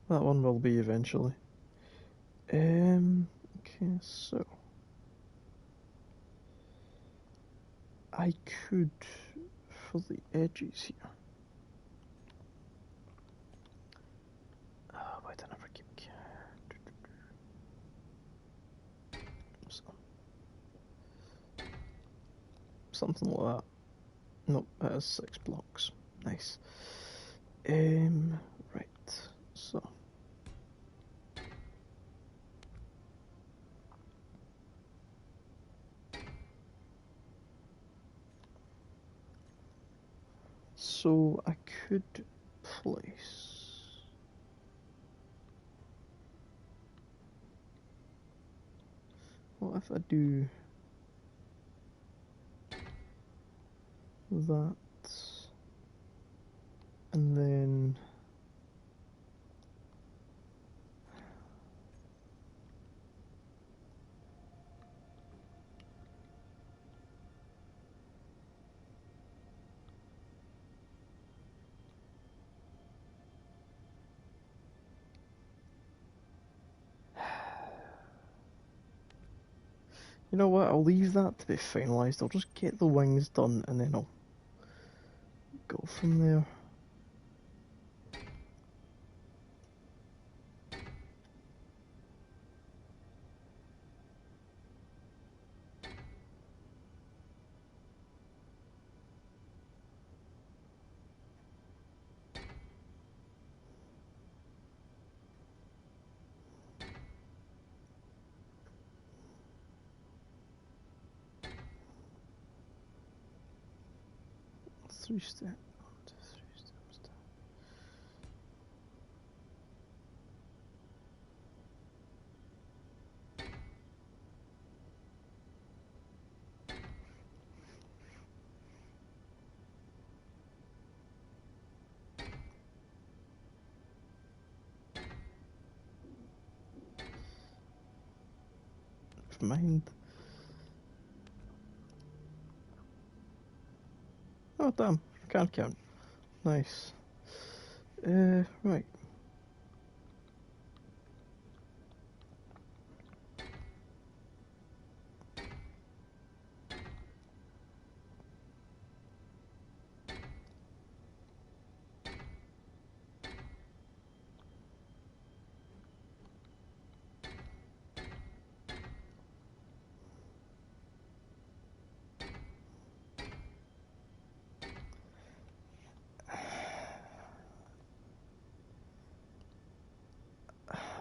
That one will be eventually. Okay, so... I could, for the edges here... why did I never keep... something like that. Nope, that is 6 blocks. Nice. Right, so... So I could place... what if I do that, and then... You know what, I'll leave that to be finalised. I'll just get the wings done and then I'll go from there. Three steps. Never mind. Oh damn, can't count. Nice. Right.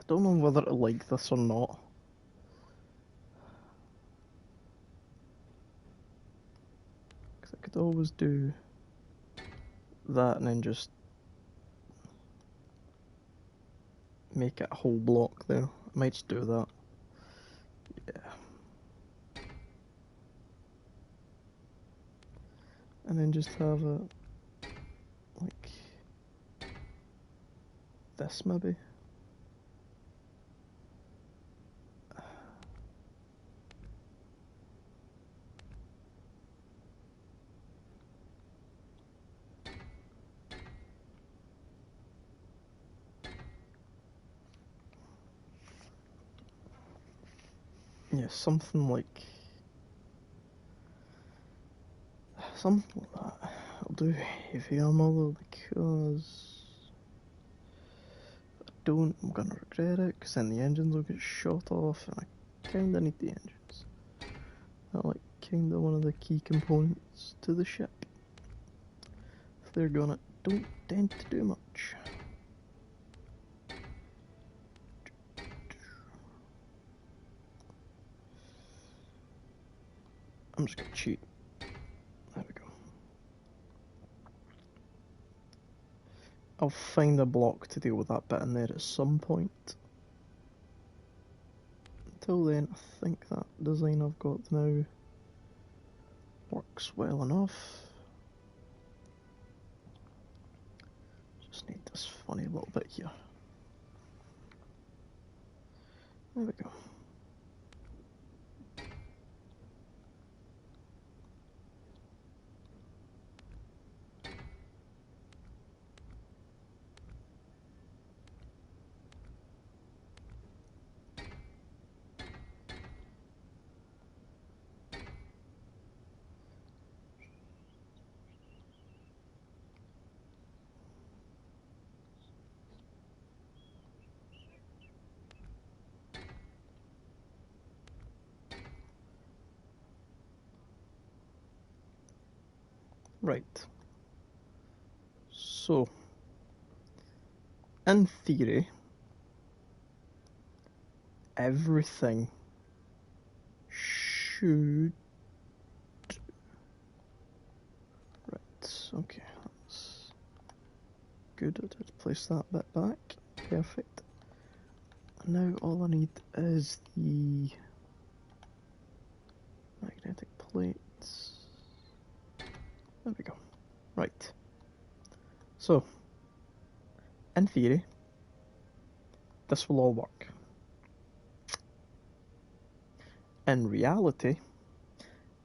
I don't know whether to like this or not. Because I could always do that and then just make it a whole block there. I might just do that. Yeah. And then just have it like this maybe. Yeah, something like that. I'll do heavy armor though because I'm gonna regret it because then the engines will get shot off and I kinda need the engines. They're like kinda one of the key components to the ship. If they're gone, it don't tend to do much. I'm just gonna cheat. There we go. I'll find a block to deal with that bit in there at some point. Until then, I think that design I've got now works well enough. Just need this funny little bit here. There we go. Right. So, in theory, everything should. Right, okay, that's good. I did place that bit back. Perfect. And now all I need is the magnetic plates. There we go. Right. So, in theory, this will all work. In reality,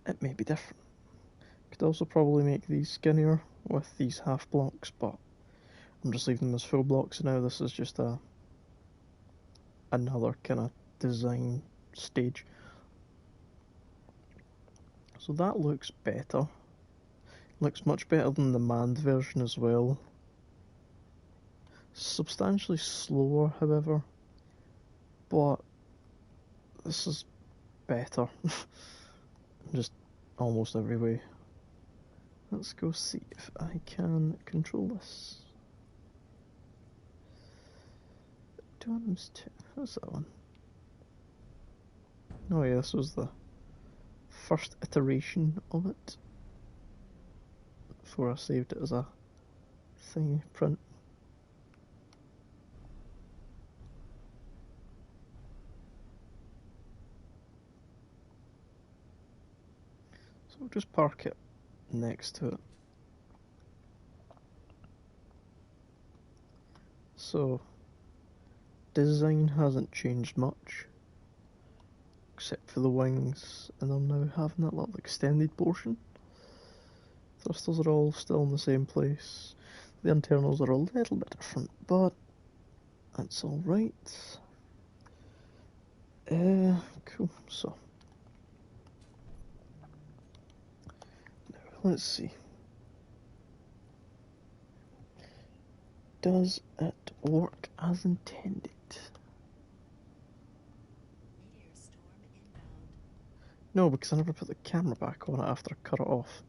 it may be different. Could also probably make these skinnier with these half blocks, but I'm just leaving them as full blocks now. This is just another kind of design stage. So that looks better. Looks much better than the manned version as well. Substantially slower, however, but this is better. Just almost every way. Let's go see if I can control this. Autonomous 2. What's that one? Oh yeah, this was the first iteration of it before I saved it as a thingy print. So we'll just park it next to it. So design hasn't changed much except for the wings, and I'm now having that little extended portion. thrusters are all still in the same place. The internals are a little bit different, but that's alright. Cool, so. Now, let's see. Does it work as intended? No, because I never put the camera back on it after I cut it off.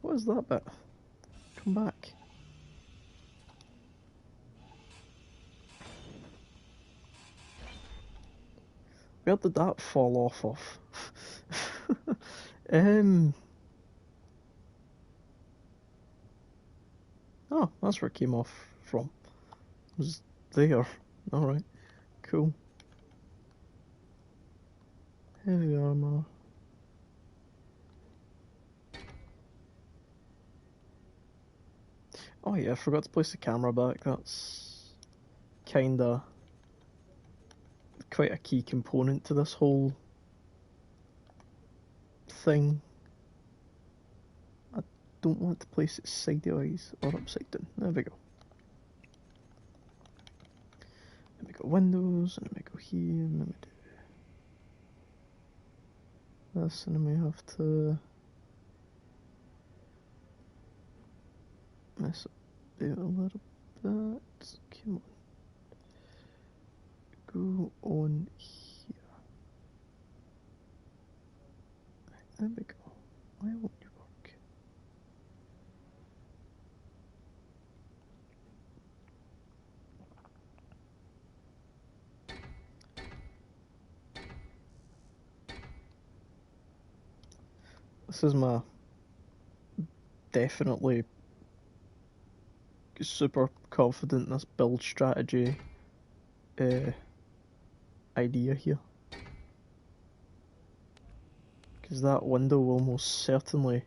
What is that bit? Come back. Where did that fall off of? Oh, that's where it came off from. It was there. Alright, cool. Heavy armor. Oh yeah, I forgot to place the camera back. That's kinda quite a key component to this whole thing. I don't want to place it sideways or upside down. There we go. Let me go windows, and let me go here, and let me do this, and then we have to mess up there a little bit. Come on. Go on here. There we go. Why won't you work? This is my definitely super confident in this build strategy idea here. Because that window will most certainly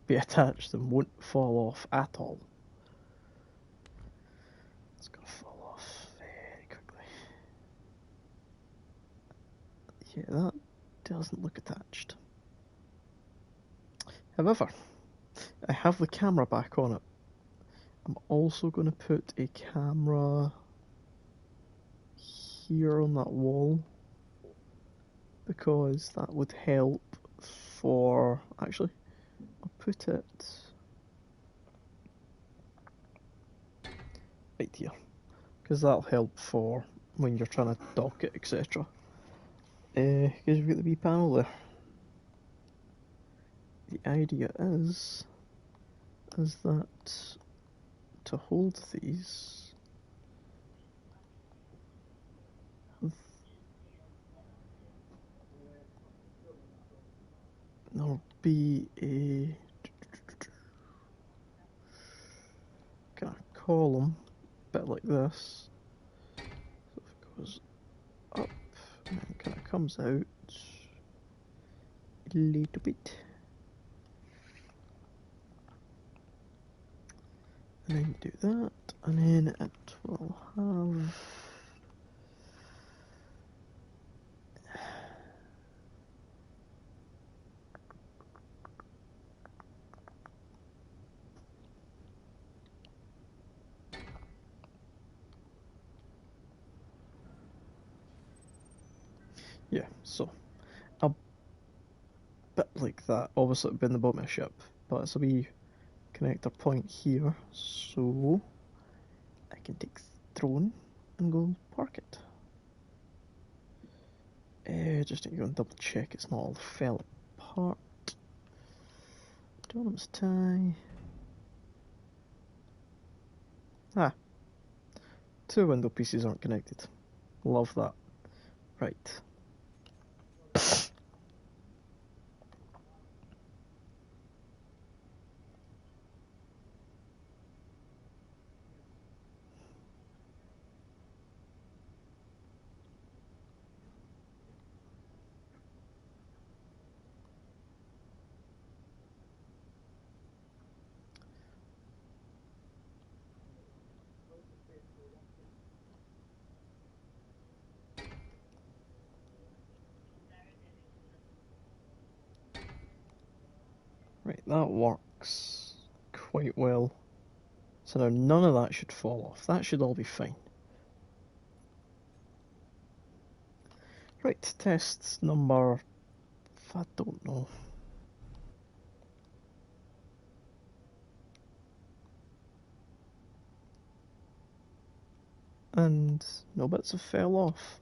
be attached and won't fall off at all. It's gonna fall off very quickly. Yeah, that doesn't look attached. However, I have the camera back on it. I'm also going to put a camera here on that wall because that would help for... Actually, I'll put it right here because that'll help for when you're trying to dock it, etc. Because you've got the wee panel there. The idea is that to hold these, there'll be a kind of column, a bit like this. So if it goes up and then kind of comes out a little bit. And then do that, and then it will have yeah, so a bit like that. Obviously it'll be in the bottom of the ship, but it's a wee connector point here, so I can take the drone and go park it. Just need to go and double check it's not all fell apart. Autonomous tie. Ah, two window pieces aren't connected. Love that. Right. Right, that works quite well. So now none of that should fall off. That should all be fine. Right, test number... I don't know. And no bits have fell off.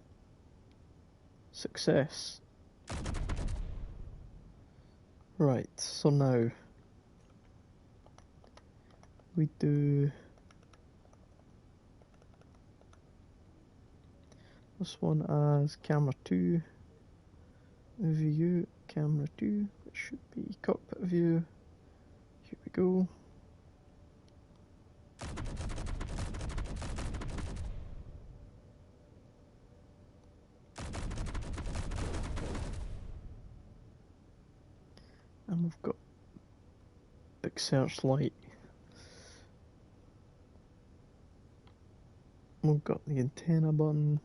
Success. Right, so now we do this one as camera 2 view, camera 2, it should be cockpit view. Here we go. And we've got big searchlight. We've got the antenna button.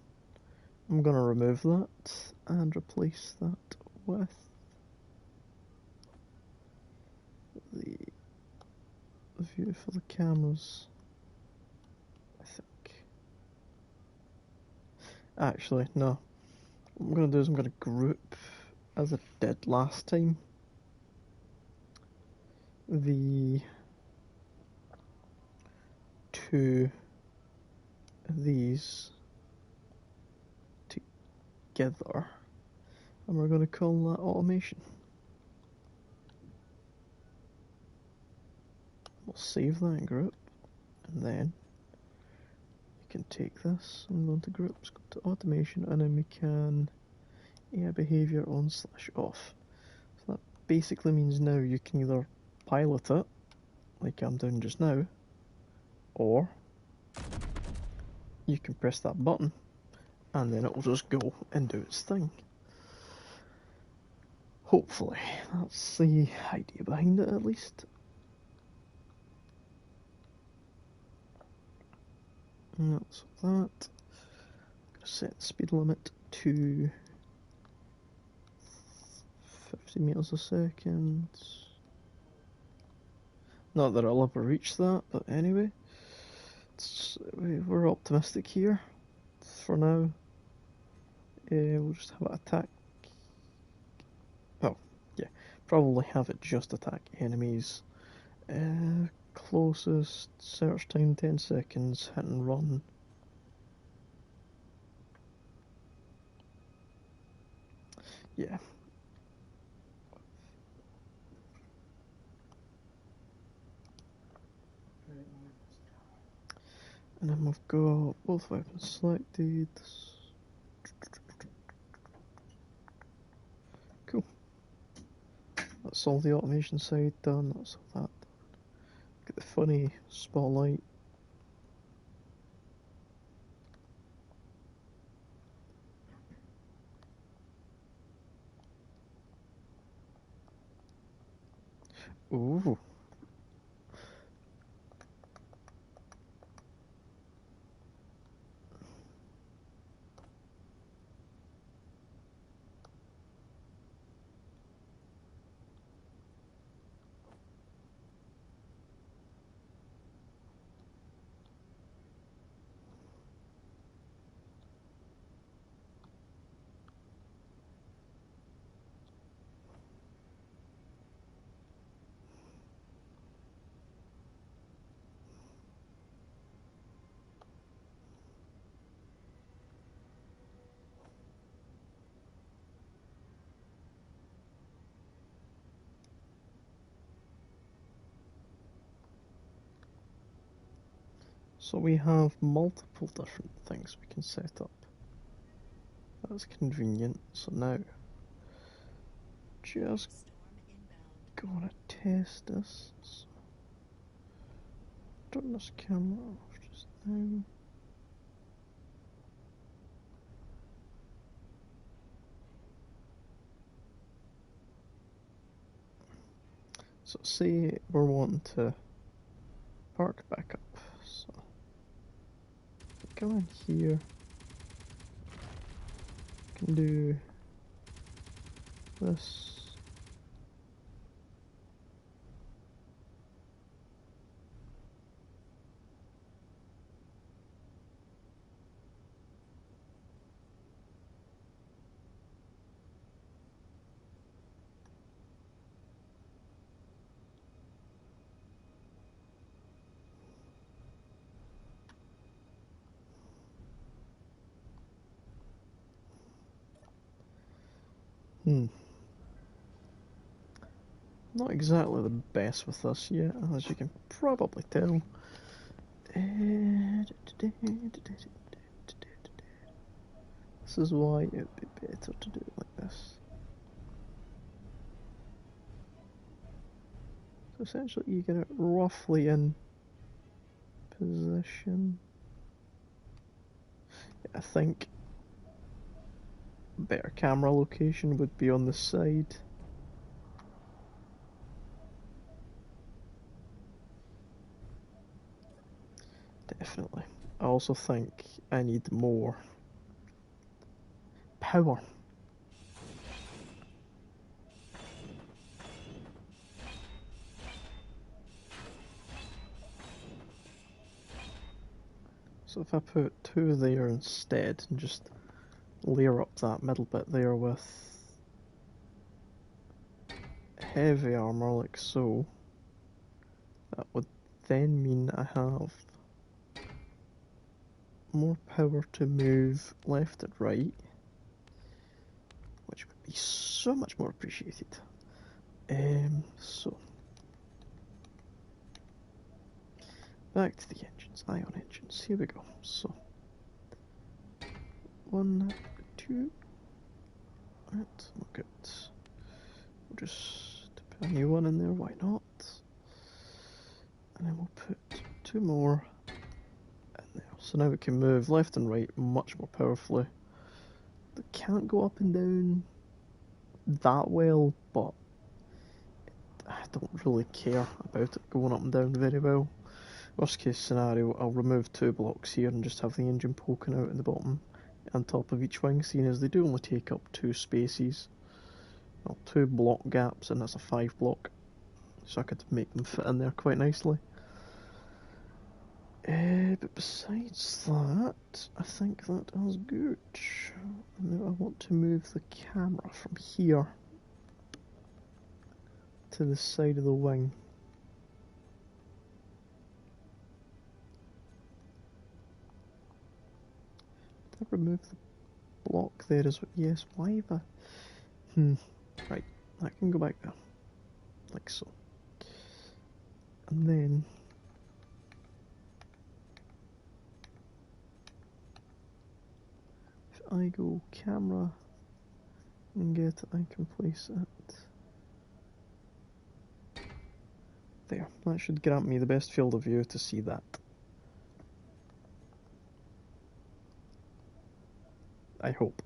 I'm going to remove that and replace that with the view for the cameras, I think. Actually, no. What I'm going to do is I'm going to group, as I did last time, the two of these together, and we're going to call that automation. We'll save that group, and then you can take this and go into groups, go to automation, and then we can AI behavior on/off. So that basically means now you can either pilot it, like I'm doing just now, or you can press that button and then it will just go and do its thing. Hopefully, that's the idea behind it at least. And that's that. I'm going to set the speed limit to 50 meters a second. Not that I'll ever reach that, but anyway, we're optimistic here for now. We'll just have it attack. Oh, yeah, probably have it just attack enemies. Closest search time 10 seconds, hit and run. Yeah. And then we've got both weapons selected. Cool. That's all the automation side done, that's all that done. Get the funny spotlight. Ooh. So we have multiple different things we can set up. That's convenient. So now, just gonna test this. So, turn this camera off just now. So say we're wanting to park back up. So go in here. Can do this. Hmm. Not exactly the best with this yet, as you can probably tell. This is why it would be better to do it like this. So essentially you get it roughly in position. I think a better camera location would be on the side. Definitely. I also think I need more power. So if I put two there instead and just layer up that middle bit there with heavy armor like so, that would then mean I have more power to move left and right, which would be so much more appreciated. So back to the engines, ion engines, here we go. So 1, 2, right, look at, we'll just put a new one in there, why not? And then we'll put 2 more in there. So now we can move left and right much more powerfully. They can't go up and down that well, but I don't really care about it going up and down very well. Worst case scenario, I'll remove 2 blocks here and just have the engine poking out in the bottom on top of each wing, seeing as they do only take up 2 spaces. Well, 2 block gaps, and that's a 5 block, so I could make them fit in there quite nicely. But besides that, I think that is good. Now I want to move the camera from here to the side of the wing. Did I remove the block there as well? Yes, why have I... Right, that can go back there. Like so. And then... if I go camera and get it, I can place it there. That should grant me the best field of view to see that. I hope.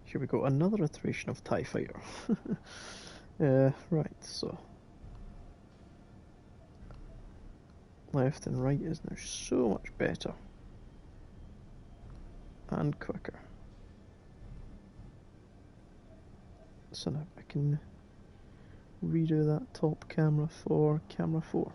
Here we go, another iteration of TIE Fighter. Right, so left and right is now so much better and quicker. So now I can redo that top camera for camera 4.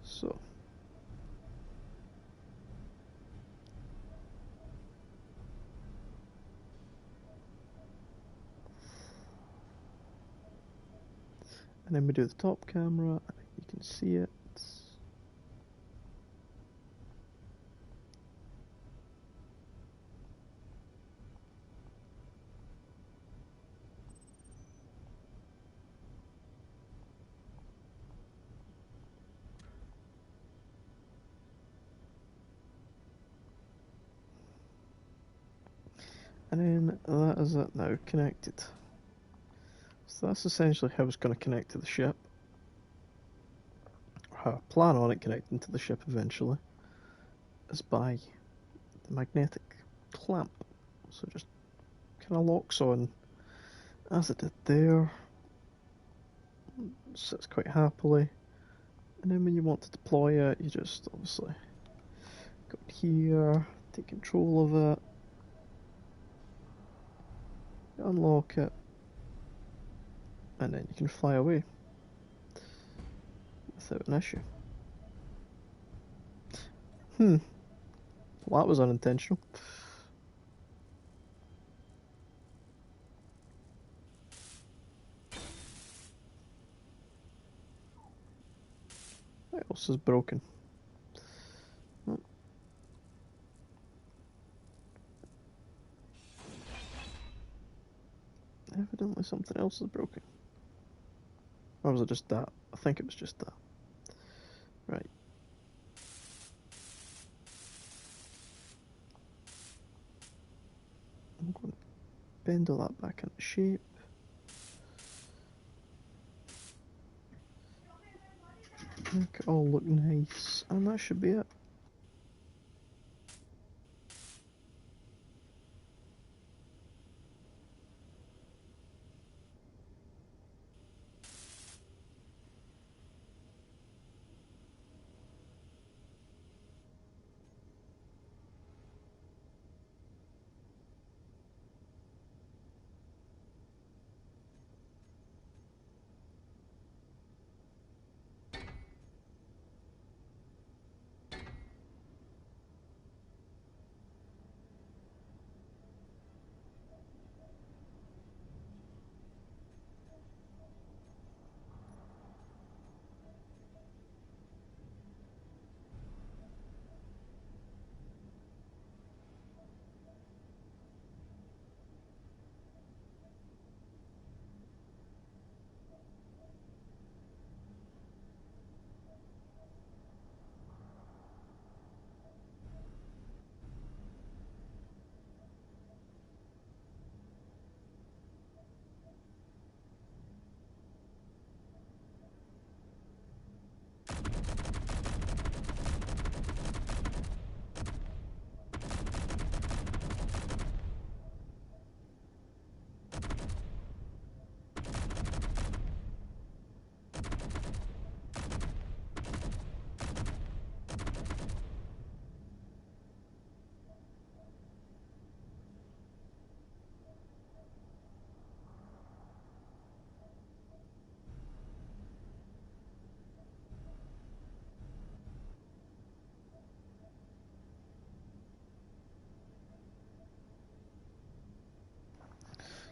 So and then we do the top camera, you can see it. And then that is it now, connected. So that's essentially how it's going to connect to the ship. Or how I plan on it connecting to the ship eventually, is by the magnetic clamp. So it just kind of locks on as it did there. Sits quite happily. And then when you want to deploy it, you just obviously go here, take control of it, unlock it, and then you can fly away without an issue. Well, that was unintentional. is broken. Oh. Evidently something else is broken. Or was it just that? I think it was just that. Right. I'm going to bend all that back into shape. Make it all look nice. And that should be it.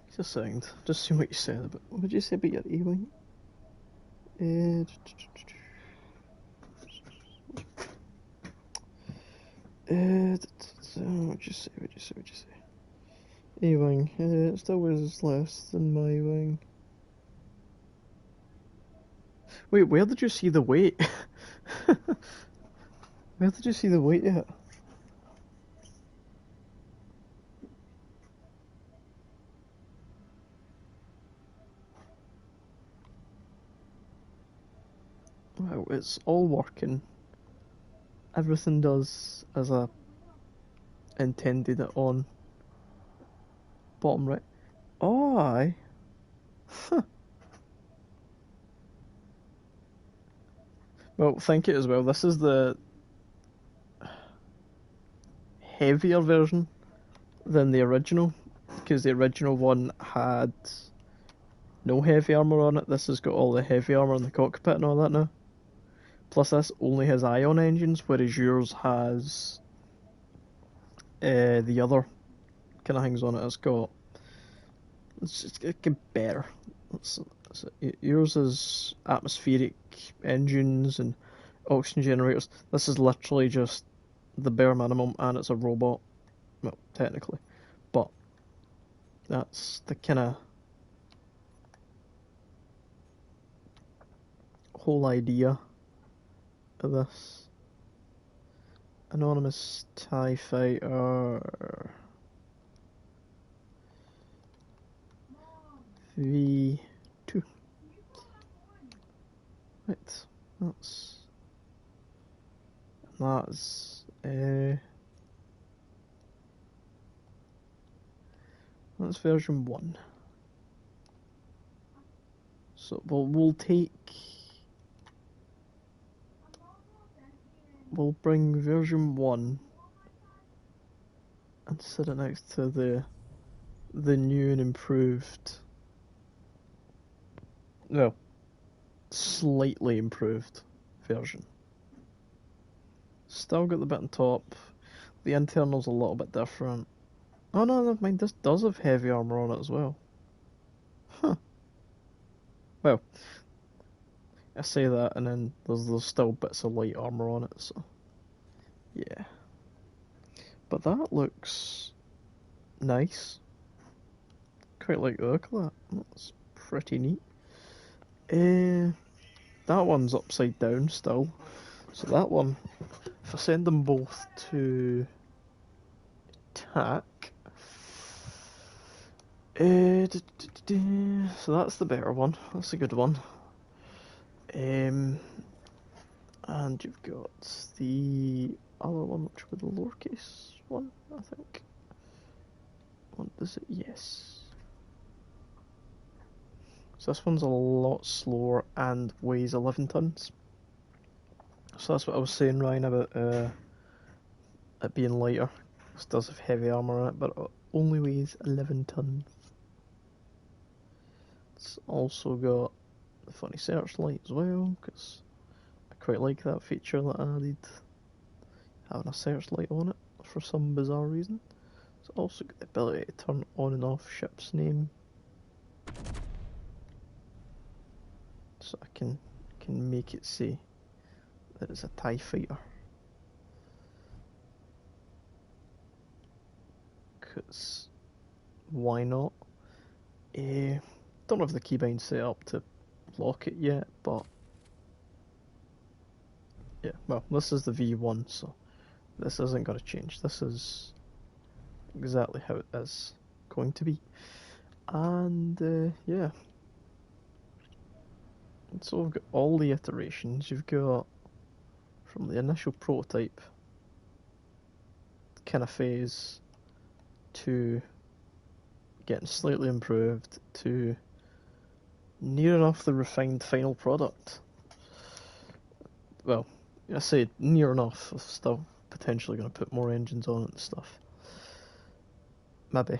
Just a second. Just see what you said about. What did you say about your E-wing? What'd you say? What'd you say? What'd you say? E-wing. It still weighs less than my wing. Wait, where did you see the weight? Where did you see the weight yet? Wow, it's all working. Everything does as I intended it on. Bottom right. Oh, aye. Huh. Well, think it as well. This is the heavier version than the original, because the original one had no heavy armor on it. This has got all the heavy armor in the cockpit and all that now. Plus, this only has ion engines, whereas yours has the other kind of things on it. It's get better. Yours is atmospheric engines and oxygen generators. This is literally just the bare minimum, and it's a robot. Well, technically, but that's the kind of whole idea of this. Anonymous TIE Fighter V2. Right, that's that's version 1. So we'll bring version 1 and set it next to the new and improved, well, slightly improved version. Still got the bit on top. The internal's a little bit different. Oh no, never mind, this does have heavy armor on it as well. Huh. Well, I say that, and then there's still bits of light armor on it, so yeah. But that looks nice. Quite like the look of that. That's pretty neat. That one's upside down still. So that one, if I send them both to attack, so that's the better one. That's a good one. And you've got the other one, which would be the lowercase one, I think. What is it? Yes. So this one's a lot slower and weighs 11 tons. So that's what I was saying, Ryan, about it being lighter. This does have heavy armour on it, but it only weighs 11 tons. It's also got the funny searchlight as well, because I quite like that feature that I added, having a searchlight on it for some bizarre reason. It's also got the ability to turn on and off ship's name, so I can make it say that it's a TIE fighter. Because why not? Don't have the keybind set up to lock it yet, but yeah, well, this is the V1, so this isn't going to change. This is exactly how it is going to be. And yeah, so we've got all the iterations. You've got from the initial prototype kind of phase to getting slightly improved to near enough the refined final product. Well, I say near enough. I'm still potentially going to put more engines on it and stuff. Maybe.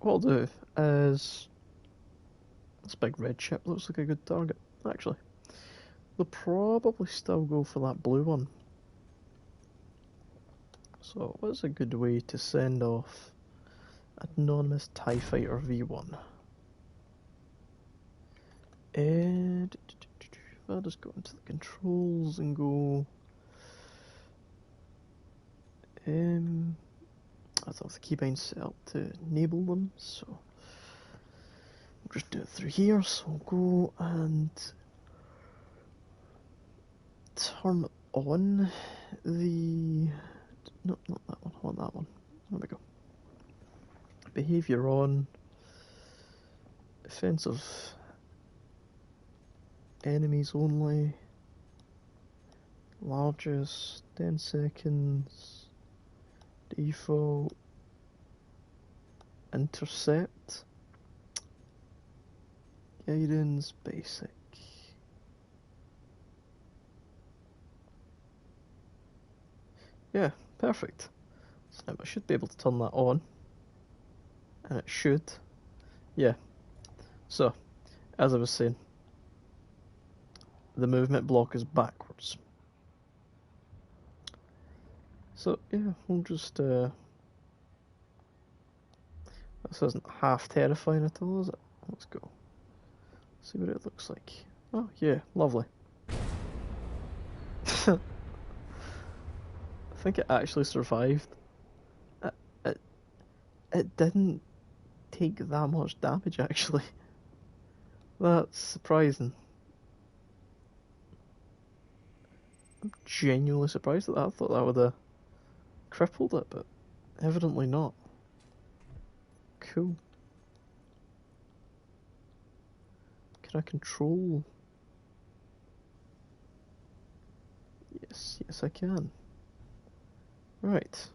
What I'll do is this big red ship looks like a good target, actually. They'll probably still go for that blue one. So what's a good way to send off anonymous TIE Fighter V1? And I'll just go into the controls and go. I don't have the keybind set up to enable them, so we'll just do it through here. So we'll go and turn on the. No, not that one. I want that one. There we go. Behavior on. Offensive enemies only. Largest 10 seconds. Default. Intercept. Guidance basic. Yeah, perfect. So now I should be able to turn that on. And it should. Yeah. So, as I was saying, the movement block is backwards. So, yeah, we'll just, this isn't half terrifying at all, is it? Let's go. See what it looks like. Oh, yeah, lovely. I think it actually survived. It didn't take that much damage, actually. That's surprising. I'm genuinely surprised at that. I thought that would have crippled it, but evidently not. Cool. Can I control? Yes, yes I can. Right.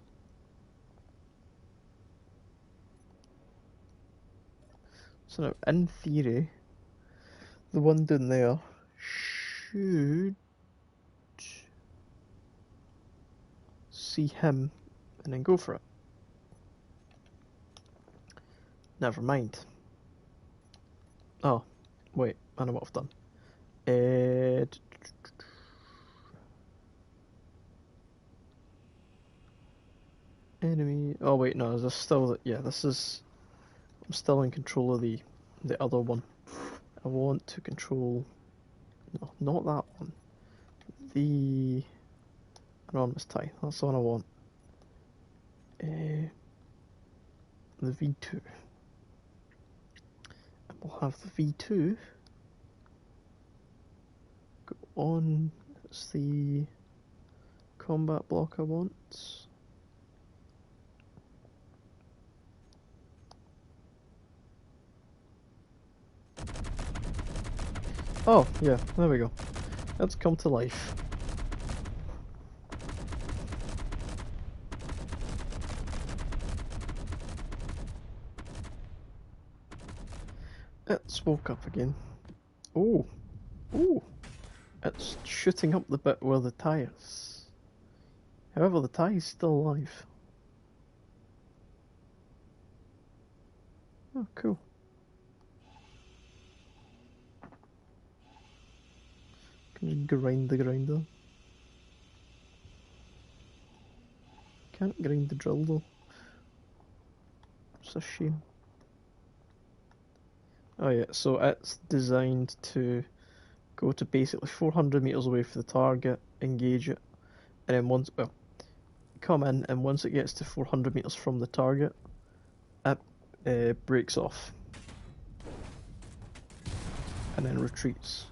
So now, in theory, the one down there should see him and then go for it. Never mind. Oh, wait, I know what I've done. Enemy. Oh wait, no. There's still. Yeah, this is. I'm still in control of the other one. I want to control... No, not that one. The anonymous tie. That's the one I want. The V2. And we'll have the V2 go on. It's the combat block I want. Oh, yeah, there we go. Let's come to life. It's woke up again. Oh, oh, it's shooting up the bit where the tie is. However, the tie is still alive. Oh, cool. Can you grind the grinder? Can't grind the drill though. It's a shame. Oh yeah, so it's designed to go to basically 400 meters away from the target, engage it, and then once, well, come in, and once it gets to 400 meters from the target, it breaks off. And then retreats.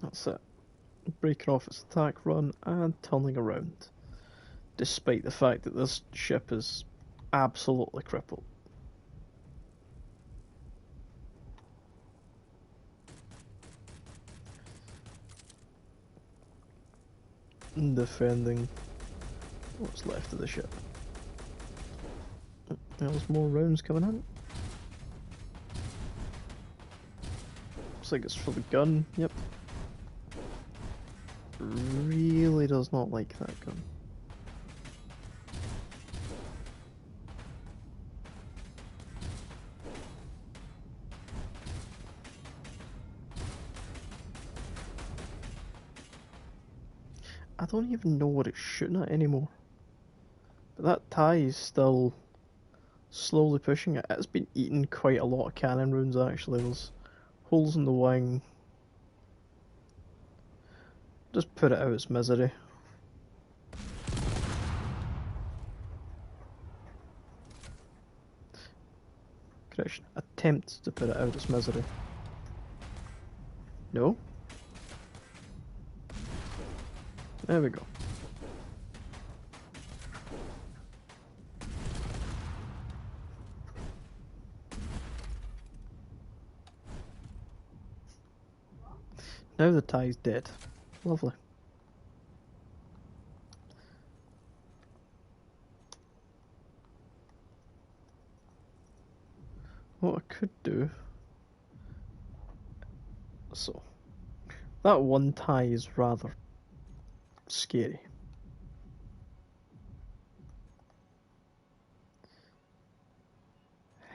That's it. Breaking off its attack run and turning around. Despite the fact that this ship is absolutely crippled. Defending what's left of the ship. There's more rounds coming in. Looks like it's for the gun, yep. Really does not like that gun. I don't even know what it's shooting at anymore. But that tie is still slowly pushing it. It's been eating quite a lot of cannon rounds actually. There's holes in the wing. Just put it out its misery. Correction, attempt to put it out its misery. No? There we go. Now the tie's dead. Lovely. What I could do... So, that one tie is rather scary.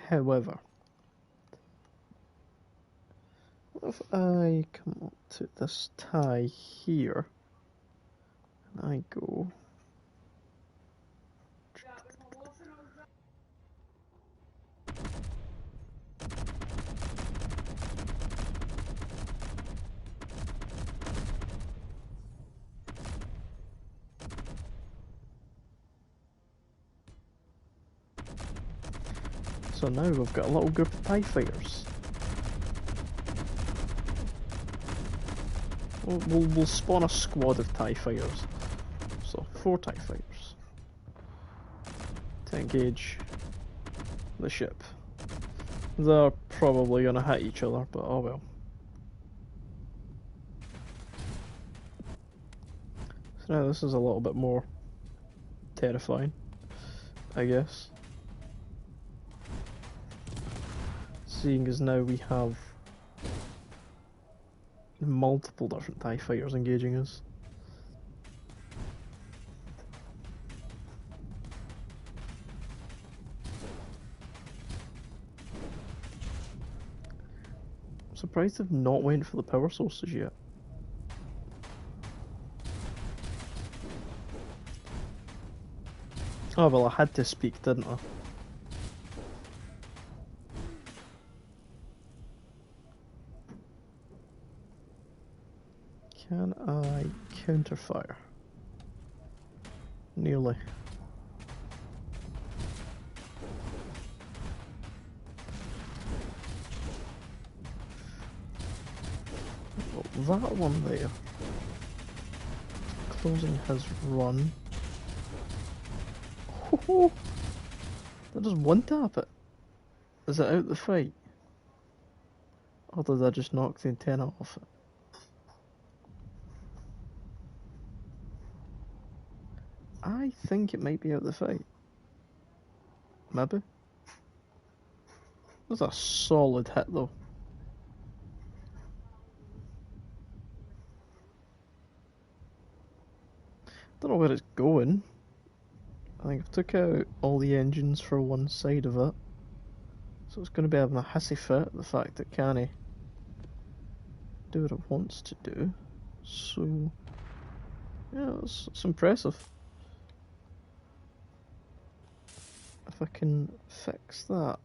However, what if I come up to this tie here, and I go... So now we've got a little group of TIE fighters. We'll spawn a squad of TIE fighters. So 4 TIE fighters to engage the ship. They're probably gonna hit each other, but oh well. So now this is a little bit more terrifying, I guess. Seeing as now we have multiple different TIE fighters engaging us. surprised they've not went for the power sources yet. Oh well, I had to speak, didn't I? Can I counterfire? Nearly. Well, that one there. Closing his run. Oh, that does one tap it. Is it out the fight? Or did I just knock the antenna off it? I think it might be out the fight. Maybe. That's a solid hit though. Don't know where it's going. I think I've took out all the engines for one side of it. So it's going to be having a hissy fit, the fact that can't do what it wants to do. So, yeah, it's impressive. If I can fix that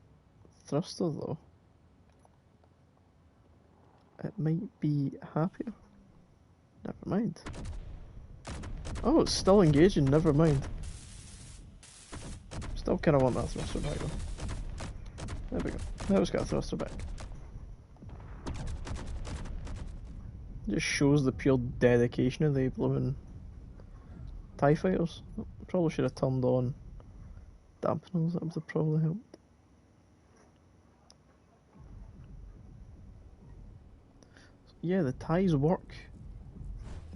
thruster though, it might be happier. Never mind. Oh, it's still engaging, never mind. Still kind of want that thruster back though. There we go. Now it's got a thruster back. Just shows the pure dedication of the blooming TIE fighters. Probably should have turned on dampeners, that would have probably helped. Yeah, the TIEs work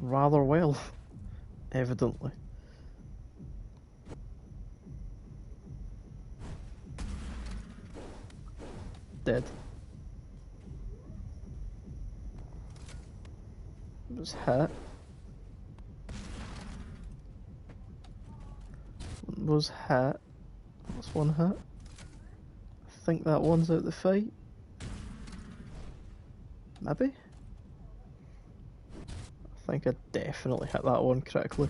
rather well, evidently. Dead. Was hit. Was hit. That's one hit. I think that one's out the fight. Maybe? I think I definitely hit that one critically.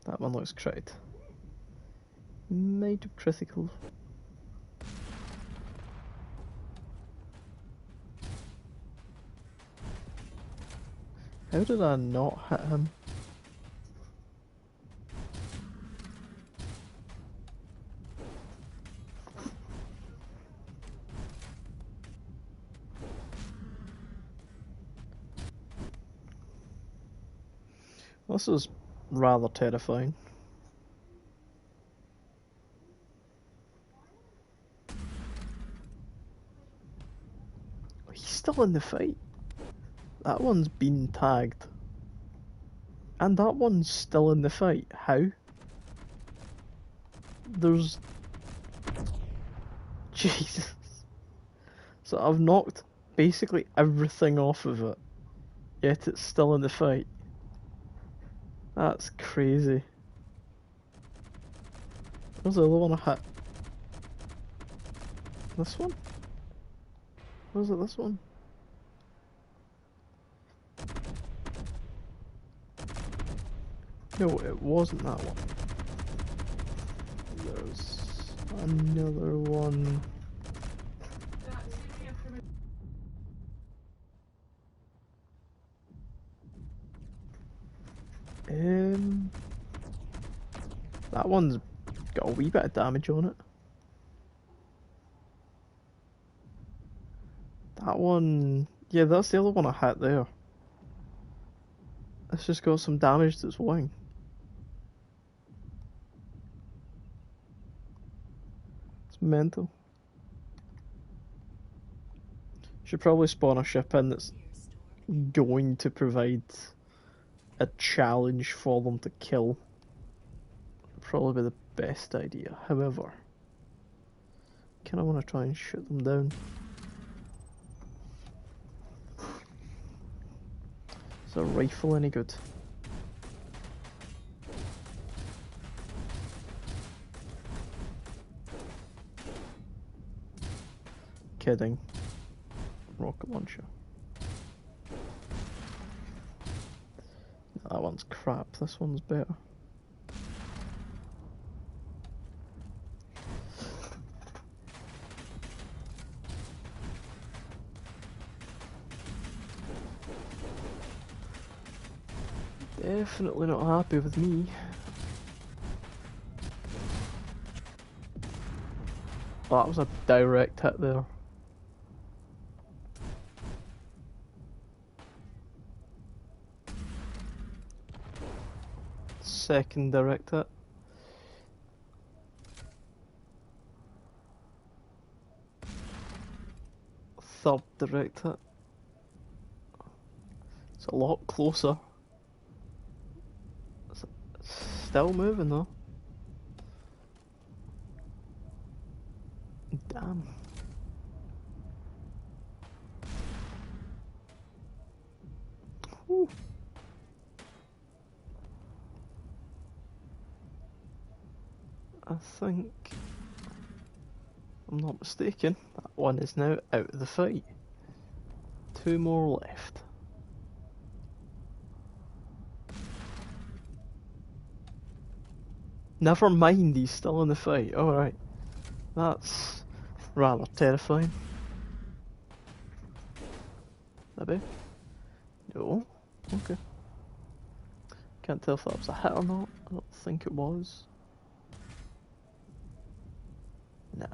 That one looks crit. Might have critical. How did I not hit him? This is rather terrifying. He's still in the fight. That one's been tagged. And that one's still in the fight. How? There's... Jesus. So I've knocked basically everything off of it. Yet it's still in the fight. That's crazy. Where's the other one I hit? This one? Was it this one? No, it wasn't that one. There's another one. That one's got a wee bit of damage on it. That one... Yeah, that's the other one I hit there. It's just got some damage to its wing. It's mental. Should probably spawn a ship in that's going to provide a challenge for them to kill. Probably be the best idea. However, kind of want to try and shoot them down. Is a rifle any good? kidding. Rocket launcher. That one's crap, this one's better. Definitely not happy with me. Oh, that was a direct hit there. Second direct hit. Third direct hit. It's a lot closer. It's still moving though. Damn. Whew. I think, if I'm not mistaken, that one is now out of the fight. 2 more left. Never mind, he's still in the fight. Alright. That's rather terrifying. Maybe? No? Okay. Can't tell if that was a hit or not. I don't think it was. Nah.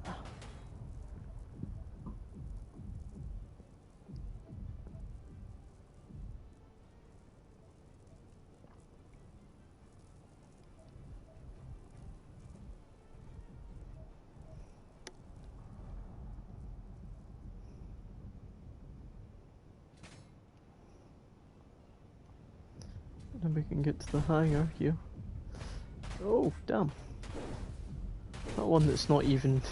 And we can get to the hangar here. Oh, damn. That one that's not even...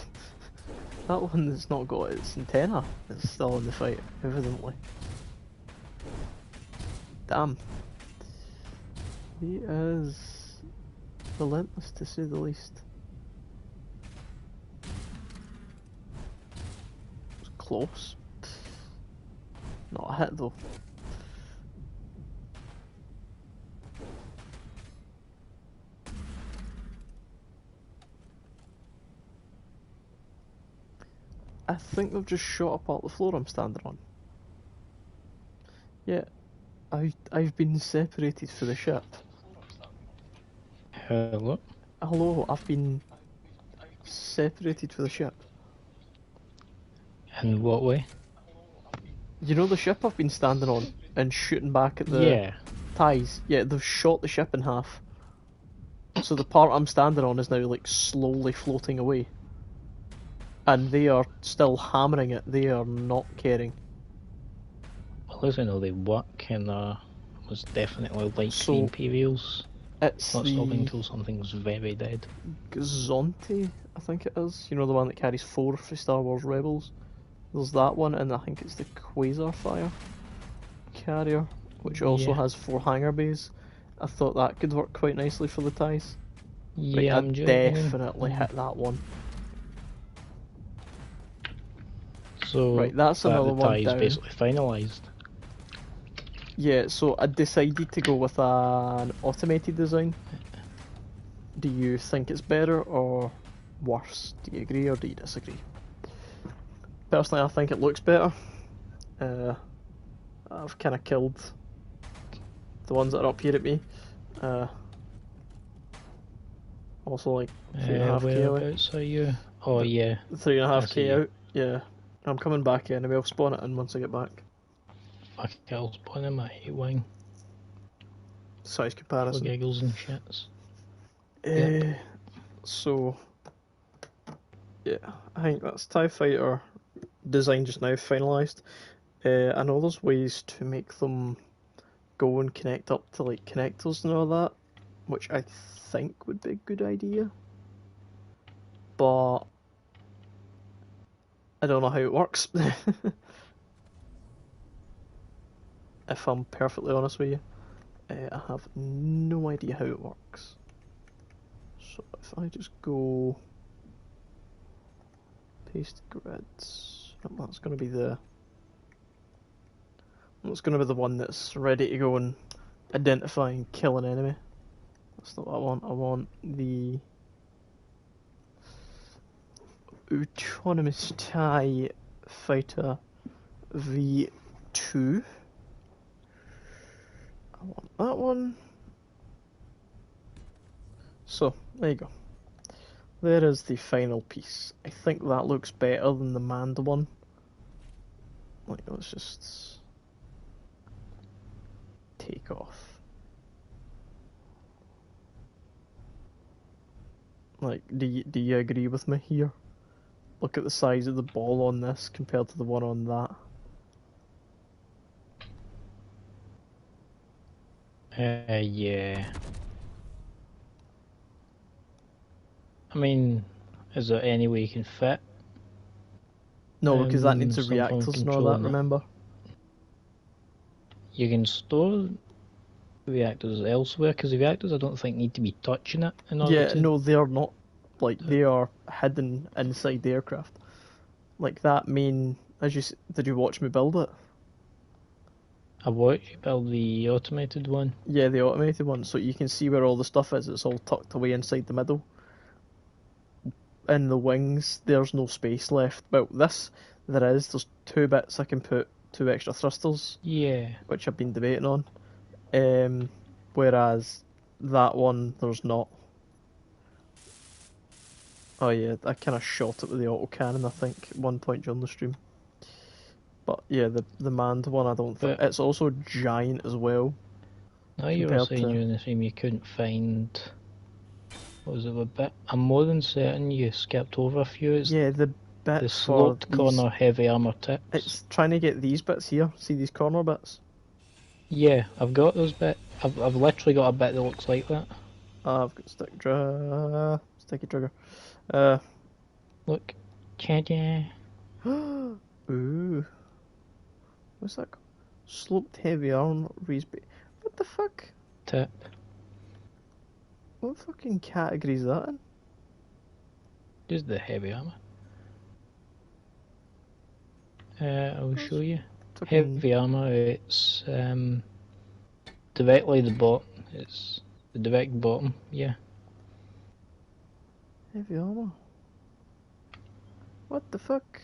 that one that's not got its antenna is still in the fight, evidently. Damn. He is relentless, to say the least. It was close. Not a hit though. I think they've just shot up all the floor I'm standing on. Yeah, I've been separated for the ship. Hello? Hello, I've been separated for the ship. In what way? You know the ship I've been standing on and shooting back at the ties? Yeah, they've shot the ship in half. So the part I'm standing on is now like slowly floating away. And they are still hammering it, they are not caring. Well, as I know, they work and was definitely like So, the Imperials. It's Not the stopping until something's very dead. Gazonti, I think it is. You know, the one that carries 4 for Star Wars Rebels? There's that one, and I think it's the Quasar Fire carrier, which also has 4 hangar bays. I thought that could work quite nicely for the ties. Yeah, Right, I definitely hit that one. So, right, that's another one ties down. basically finalised. Yeah, so I decided to go with an automated design. Do you think it's better or worse? Do you agree or do you disagree? Personally, I think it looks better. I've kind of killed the ones that are up here at me. Also, like 3.5k away. Whereabouts are you? Oh yeah. 3.5k out. Yeah, I'm coming back anyway. I'll spawn it in once I get back. Fuck, I'll spawn in my A-wing. Size comparison. For giggles and shits. Yep. So, yeah, I think that's TIE Fighter design just now finalised. I know there's ways to make them go and connect up to like connectors and all that, which I think would be a good idea. But I don't know how it works. If I'm perfectly honest with you, I have no idea how it works. So if I just go paste grids, That's going to be the... That's going to be the one that's ready to go and identify and kill an enemy. That's not what I want. I want the Autonomous TIE Fighter V2. I want that one. So, there you go. There is the final piece. I think that looks better than the Manda one. Like, let's just take off. Like, do you agree with me here? Look at the size of the ball on this compared to the one on that. Yeah. I mean, is there any way you can fit? No, because that needs the some form of reactors and all control that, in it. remember? You can store reactors elsewhere, because the reactors I don't think need to be touching it in order Yeah, to... no, they are not. Like, they are hidden inside the aircraft. Like, that main... Did you watch me build it? I watched you build the automated one. Yeah, the automated one, so you can see where all the stuff is. It's all tucked away inside the middle. In the wings, there's no space left. Well, this, there is. There's 2 bits I can put 2 extra thrusters, Yeah. which I've been debating on. Whereas that one, there's not. Oh yeah, I kind of shot it with the autocannon, I think, at one point during the stream. But yeah, the manned one, I don't think... It's also giant as well. Now you were saying during the stream you couldn't find... What was it, a bit? I'm more than certain you skipped over a few. It's yeah, the bit the sloped corner heavy armour tips. It's trying to get these bits here. See these corner bits? Yeah, I've got those bits. I've literally got a bit that looks like that. I've got sticky trigger. Look, cha-cha. Ooh. What's that called? Sloped heavy armor raised. What the fuck? Tip. What fucking category is that in? Just the heavy armour. I'll show you. Heavy armour, it's directly the bottom. It's the direct bottom, yeah. Heavy armour? What the fuck?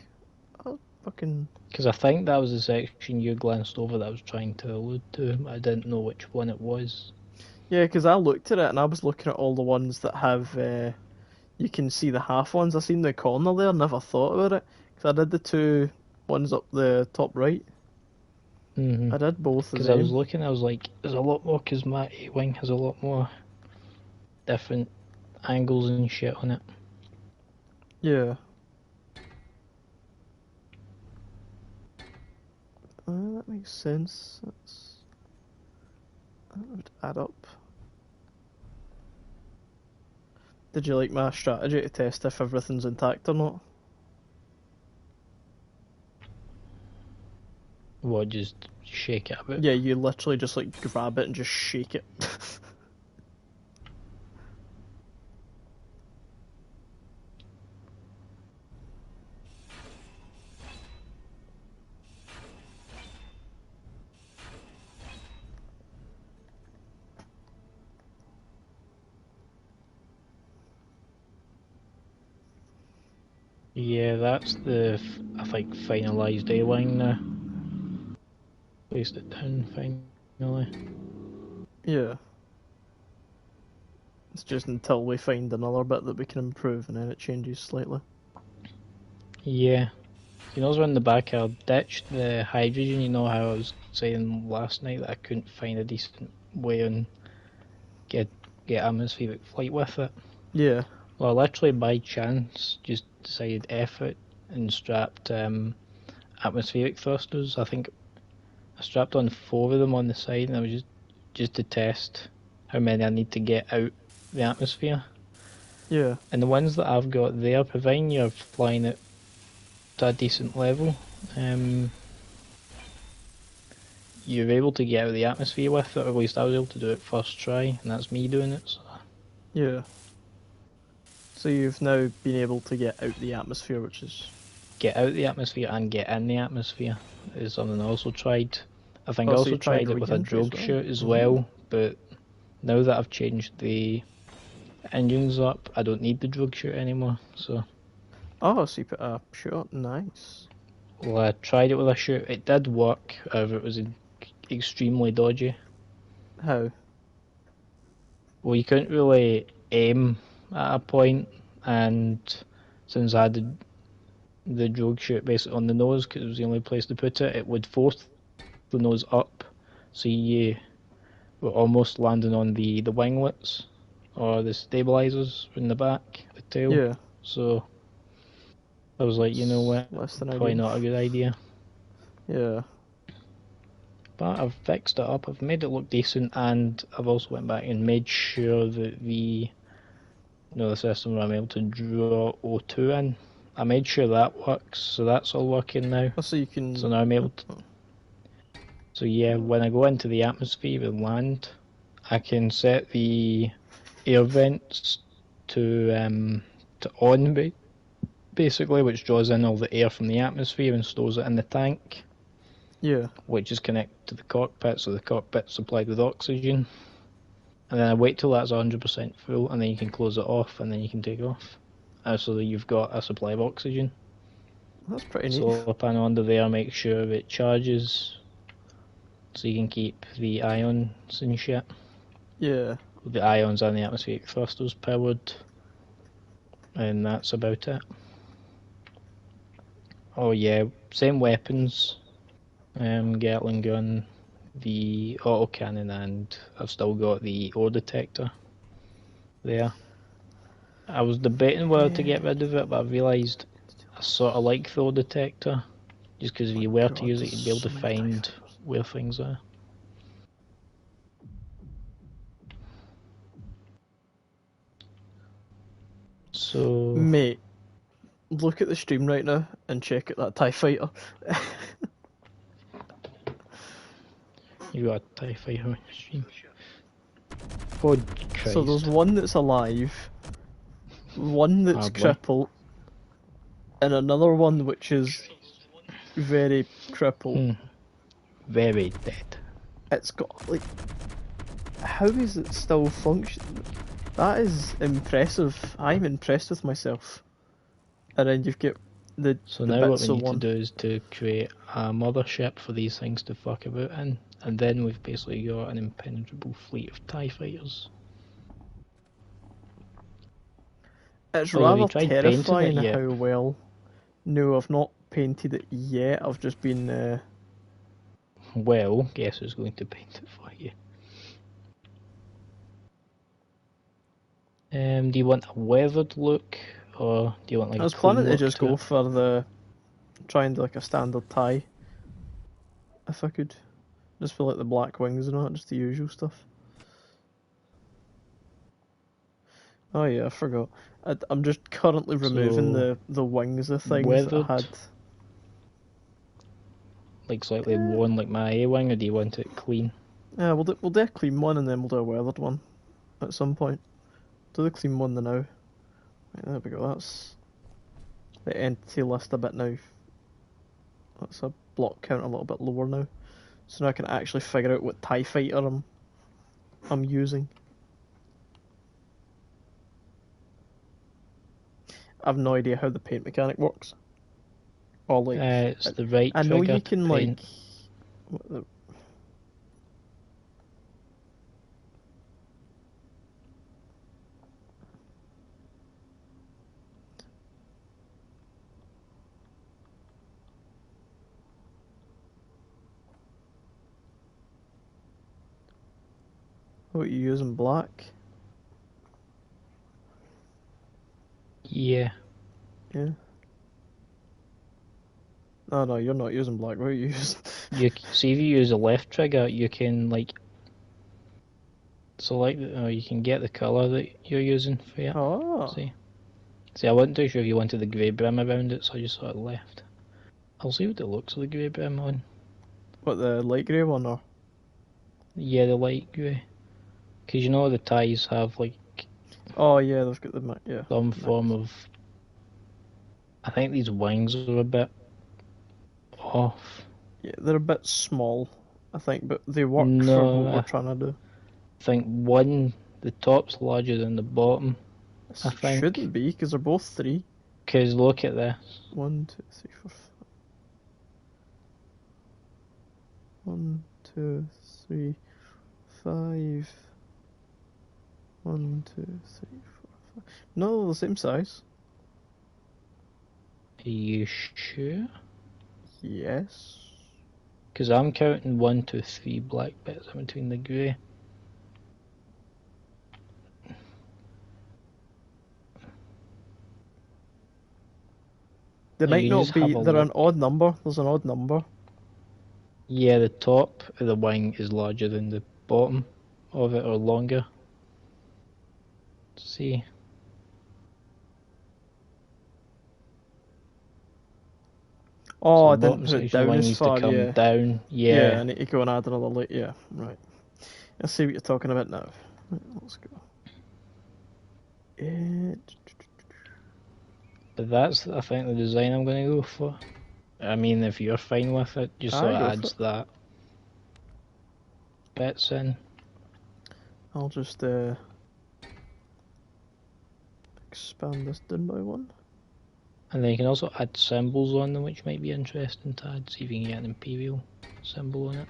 Oh, fucking... Because I think that was the section you glanced over that I was trying to allude to. I didn't know which one it was. Yeah, because I looked at it and I was looking at all the ones that have... you can see the half ones. I seen the corner there, never thought about it. Because I did the 2 ones up the top right. Mm-hmm. I did both of them. Because I was looking, I was like, there's a lot more, because my A-Wing has a lot more different angles and shit on it. Yeah. That makes sense. That would add up. Did you like my strategy to test if everything's intact or not? What, just shake it a bit? Yeah, you literally just like grab it and just shake it. Yeah, that's the, I think, finalised A-Wing now. Placed it down finally. Yeah. It's just until we find another bit that we can improve and then it changes slightly. Yeah. You know, when the back I ditched the hydrogen, you know how I was saying last night that I couldn't find a decent way and get atmospheric flight with it? Yeah. Well, I literally by chance just decided F it and strapped atmospheric thrusters. I think I strapped on 4 of them on the side, and I was just to test how many I need to get out the atmosphere. Yeah. And the ones that I've got there, providing you're flying it to a decent level, you're able to get out of the atmosphere with it, or at least I was able to do it first try, and that's me doing it. So. Yeah. So you've now been able to get out the atmosphere, which is get out the atmosphere and get in the atmosphere is something I also tried. I think I Oh, so also you tried tried it with a re-entry as drogue well? chute as well, but now that I've changed the engines up, I don't need the drogue chute anymore. So, Oh, so you put a shot. Nice. well, I tried it with a chute. It did work, however, it was extremely dodgy. How? Well, you couldn't really aim at a point, and since I had the drogue chute basically on the nose, because it was the only place to put it, it would force the nose up, so you were almost landing on the winglets or the stabilizers in the back, the tail. Yeah. So I was like, you know what, Less than probably ideal. not a good idea. Yeah. But I've fixed it up, I've made it look decent, and I've also went back and made sure that the system where I'm able to draw O2 in, I made sure that works, so that's all working now. Oh, so you can. So now I'm able to. So yeah, when I go into the atmosphere and land, I can set the air vents to on basically, which draws in all the air from the atmosphere and stores it in the tank, Yeah. which is connected to the cockpit, so the cockpit's supplied with oxygen. And then I wait till that's 100% full, and then you can close it off, and then you can take off. So that you've got a supply of oxygen. That's pretty neat. Solar panel under there, make sure it charges, so you can keep the ions and shit. Yeah. The ions and the atmospheric thrusters powered, and that's about it. Oh yeah, same weapons, Gatling gun, the autocannon, and I've still got the ore detector there. I was debating whether to get rid of it, but I realised I sort of like the ore detector, just because if you were to use it, you'd be able to find where things are. So, Mate, look at the stream right now and check out that TIE fighter. you got a TIE fighter on your stream. Oh Christ. So there's one that's alive, one that's Hardly. crippled, and another one which is very crippled. Very dead. It's got, like, how is it still functioning? That is impressive. I'm impressed with myself. And then you've got the So the now what bits we of need one. to do is to create a mothership for these things to fuck about in, and then we've basically got an impenetrable fleet of TIE fighters. It's Although, have you rather tried painting it terrifying yet? how well. No, I've not painted it yet. I've just been. Well, guess who's going to paint it for you? Do you want a weathered look, or do you want like I a was clean planning to look just to go it? for the. Try and do like a standard tie. If I could. Just for like the black wings and all, just the usual stuff. Oh yeah, I forgot. I'm just currently removing So, the wings of things that I weathered, had. like slightly worn like my A-wing, or do you want it clean? Yeah, we'll do a clean one and then we'll do a weathered one at some point. Do the clean one now. Right, there we go. That's the entity list a bit now. That's a block count a little bit lower now. So now I can actually figure out what TIE fighter I'm using. I've no idea how the paint mechanic works. Or like, It's the right I know trigger you to can paint. like. What the, what you using black? Yeah. Yeah. No, you're not using black. What are you using? You see, if you use the left trigger, you can like select, or you can get the colour that you're using for it. Oh. See, I wasn't too sure if you wanted the grey brim around it, so I just sort of left. I'll see what it looks like the grey brim on. What, the light grey one or? Yeah, the light grey. Because you know the ties have like Oh yeah, they've got the yeah. some form of I think these wings are a bit off. Yeah, they're a bit small, I think, but they work for what No, we're I trying to do. think the top's larger than the bottom. I This think. shouldn't be, because they're both 3. Because look at this. 1, 2, 3, 4, 5. 1, 2, 3, 5. 1, 2, 3, 4, 5. No, they're the same size. Are you sure? Yes. Because I'm counting 1, 2, 3 black bits in between the grey. They might You just not be. have a They're an look. odd number. There's an odd number. Yeah, the top of the wing is larger than the bottom of it, or longer. See? So Oh, the I didn't bottom put it section of the down wing as needs to far. come Yeah. down. Yeah, I Yeah. need to go and add another light. Yeah, right. I see what you're talking about now. Right, let's go. But that's, I think, the design I'm going to go for. I mean, if you're fine with it, just so I it go for adds it. that bits in. I'll just expand this down by 1. And then you can also add symbols on them, which might be interesting to add. See if you can get an Imperial symbol on it.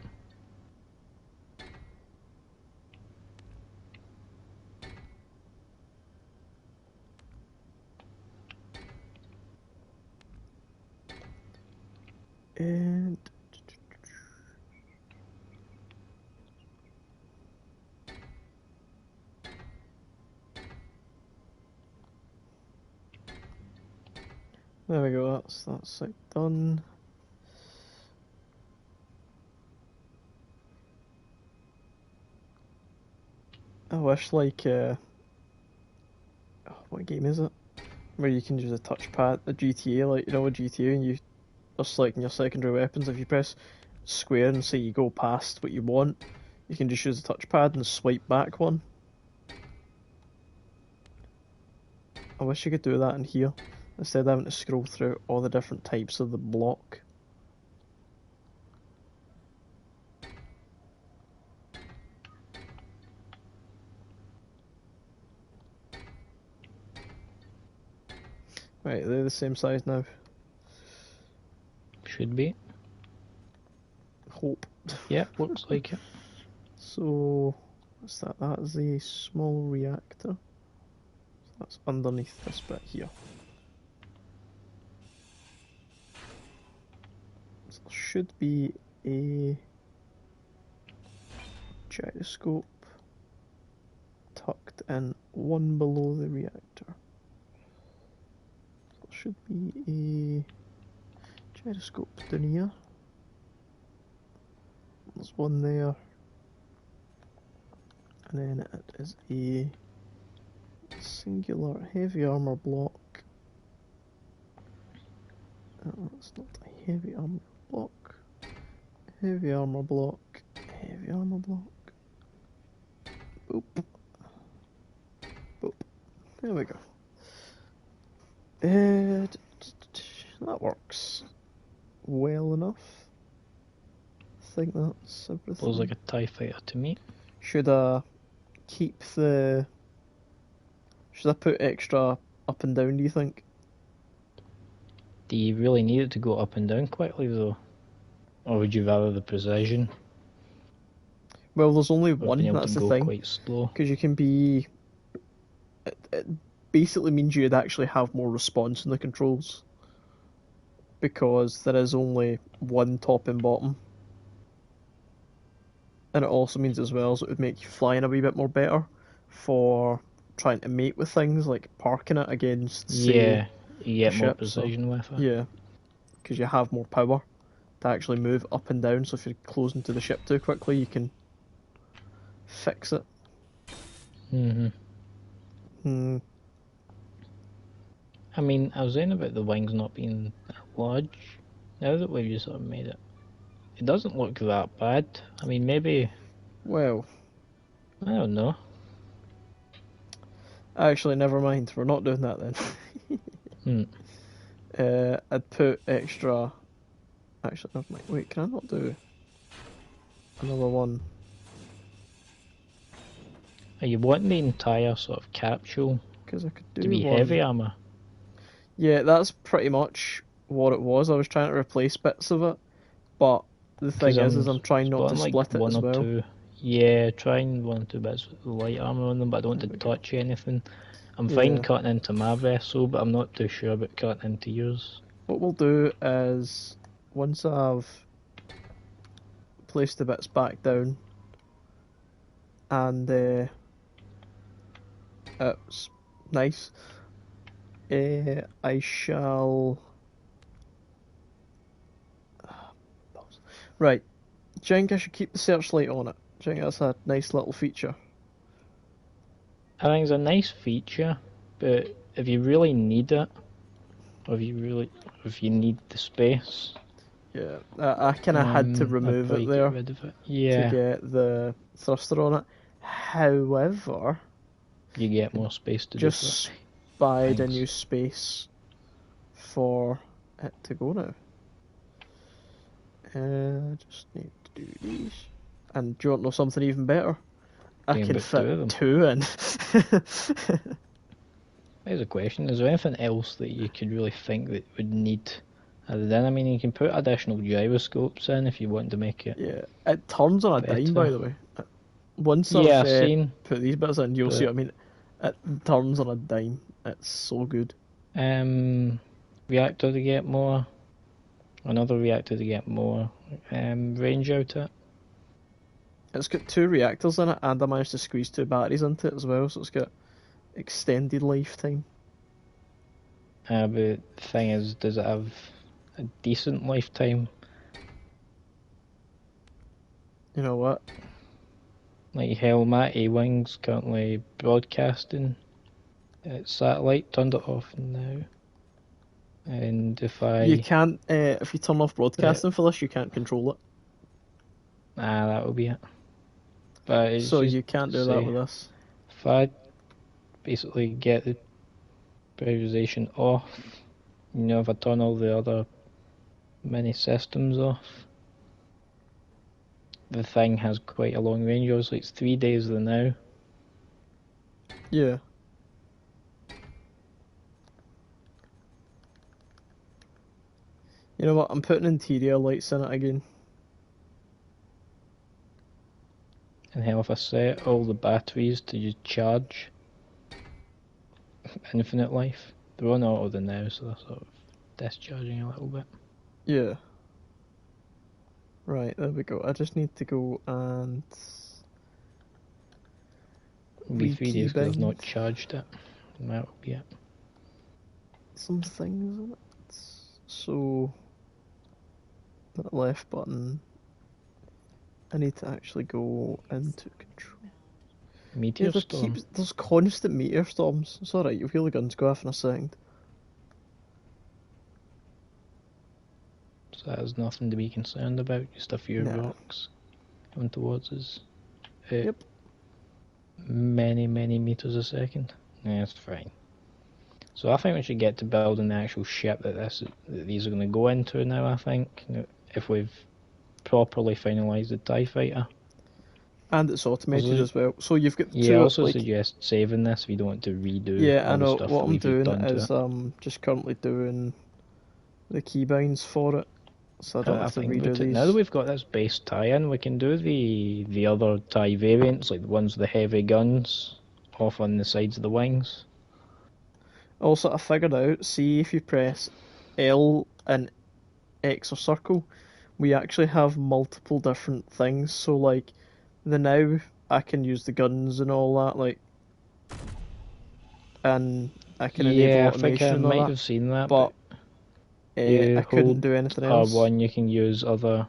And there we go. That's that side done. I wish, like, what game is it? Where you can use a touchpad, a GTA, like, you know, a GTA, and you are selecting your secondary weapons. If you press square and say you go past what you want, you can just use the touchpad and swipe back one. I wish you could do that in here, instead of having to scroll through all the different types of the block. Right, they're the same size now. Should be. Hope. Yeah, looks like it. So, what's that? That is a small reactor. So that's underneath this bit here. So there should be a gyroscope tucked in one below the reactor. So there should be a gyroscope down here. There's one there. And then it is a singular heavy armor block. It's not a heavy armor block. Heavy armor block. Heavy armor block. Boop. Boop. There we go. That works well enough. I think that's everything. Feels like a TIE fighter to me. Should I keep the... Should I put extra up and down, do you think? Do you really need it to go up and down quickly though? Or would you rather the precision? Well, there's only Or one, being able that's to the go thing. quite slow? Because you can be... It basically means you'd actually have more response in the controls. Because there is only one top and bottom. And it also means as well, so it would make you flying a wee bit more better for trying to mate with things, like parking it against, say, Yeah, you get more ship, precision with it. yeah, because you have more power to actually move up and down, so if you're closing to the ship too quickly, you can fix it. I mean, I was saying about the wings not being that large. Now that we've just sort of made it, it doesn't look that bad. I mean, maybe, Well, I don't know. actually, never mind, we're not doing that then. I'd put extra. Actually, never mind. Wait, can I not do another one? Are you wanting the entire sort of capsule Because I could to do be one. heavy armor? Yeah, that's pretty much what it was. I was trying to replace bits of it, but the thing is I'm trying not to spotting like split it one as or well. two. Yeah, trying 1 or 2 bits of light armor on them, but I don't want There to we go. touch anything. I'm fine Yeah. cutting into my vessel, but I'm not too sure about cutting into yours. What we'll do is once I've placed the bits back down and it's nice, I shall. Right. Do you think I should keep the searchlight on it? Do you think that's a nice little feature? I think it's a nice feature, but if you really need it, or if you need the space, Yeah, I kind of had to I'd remove probably it get there rid of it. to Yeah, get the thruster on it. However, you get more space to do just spied a things. new space for it to go now. Just need to do these. And do you want to know something even better? I Can can put two of them. fit two in. Here's a question: is there anything else that you could really think that would need added in? I mean, you can put additional gyroscopes in if you want to make it Yeah, it turns on a dime, by better. the way. Once Yeah, I've I've seen, put these bits in, you'll see but what I mean. It turns on a dime. It's so good. reactor to get more, another reactor to get more range out it. It's got two reactors in it, and I managed to squeeze two batteries into it as well, so it's got extended lifetime. But the thing is, does it have a decent lifetime? You know what? Like hell, my A-Wing's currently broadcasting its satellite, turned it off now. And if You can't, if you turn off broadcasting for this, you can't control it. that will be it. But it's So just you can't do that with this. If I basically get the pressurization off, if I turn all the other mini systems off, the thing has quite a long range. Obviously, it's 3 days of the now. Yeah. You know what? I'm putting interior lights in it again. And hell, if I set all the batteries to just charge infinite life, they're on auto the now, so they're sort of discharging a little bit. Yeah. Right, there we go. I just need to go and... It'll be 3 days because I've rekeybind not charged it. And that will be it. some things in it. So... that left button... I need to actually go into control. Meteor storm. There's constant meteor storms. It's alright, you'll hear the guns go off in a second. So that is nothing to be concerned about, just a few rocks coming towards us. Yep. Many meters a second. Yeah, that's fine. So I think we should get to building the actual ship that these are going to go into now, I think. If we've properly finalised the TIE fighter. And it's automated as well. So you've got two... I also suggest saving this if you don't want to redo I know. the stuff What I'm doing done is just currently doing the keybinds for it. So I don't have to redo these. Now that we've got this base tie-in, we can do the other TIE variants, like the ones with the heavy guns, off on the sides of the wings. Also, I figured out, see if you press L and X or circle, we actually have multiple different things. So like, the now, I can use the guns and all that, like, and I can enable automation and all that. I might have seen that, but I couldn't do anything else. R1, you can use other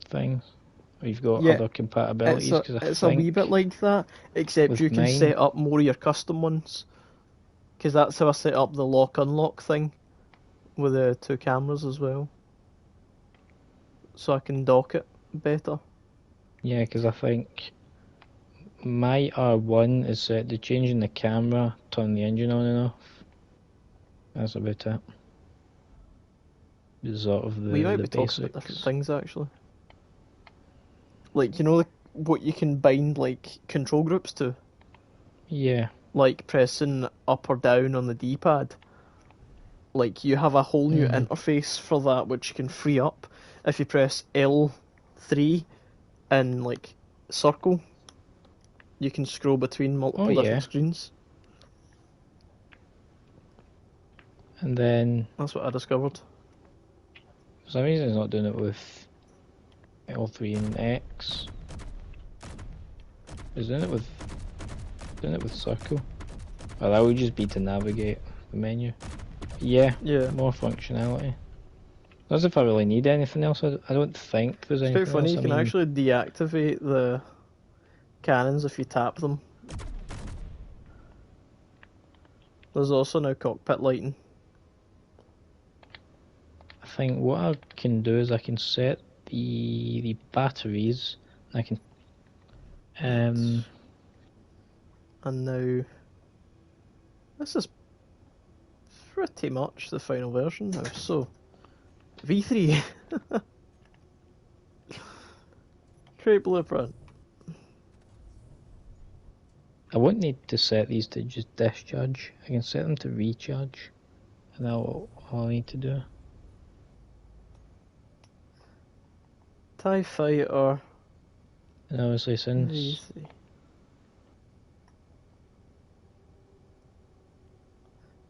things. You've got other compatibilities. It's a wee bit like that, except you can set up more of your custom ones. Because that's how I set up the lock-unlock thing with the two cameras as well. So I can dock it better. Yeah, because I think my R1 is set to changing the camera, turn the engine on and off. That's about it. is sort of We might the be talking about different basics. things actually. Like, you know, like, what you can bind like control groups to, Yeah. like pressing up or down on the D-pad. Like, you have a whole new Mhm. interface for that, which you can free up if you press L3 and like circle. You can scroll between Oh multiple different yeah. screens. And then That's what I discovered. for some reason it's not doing it with L3 and X. It's doing it with circle. Well, that would just be to navigate the menu. Yeah, Yeah. more functionality. As if I really need anything else. I don't think there's It's quite anything funny, else. you I can mean, actually deactivate the cannons if you tap them. There's also now cockpit lighting. I think what I can do is I can set the batteries. I can And now this is pretty much the final version now. So V3 create blueprint. I won't need to set these to just discharge. I can set them to recharge, and that's all I need to do. TIE Fighter And obviously, since V3.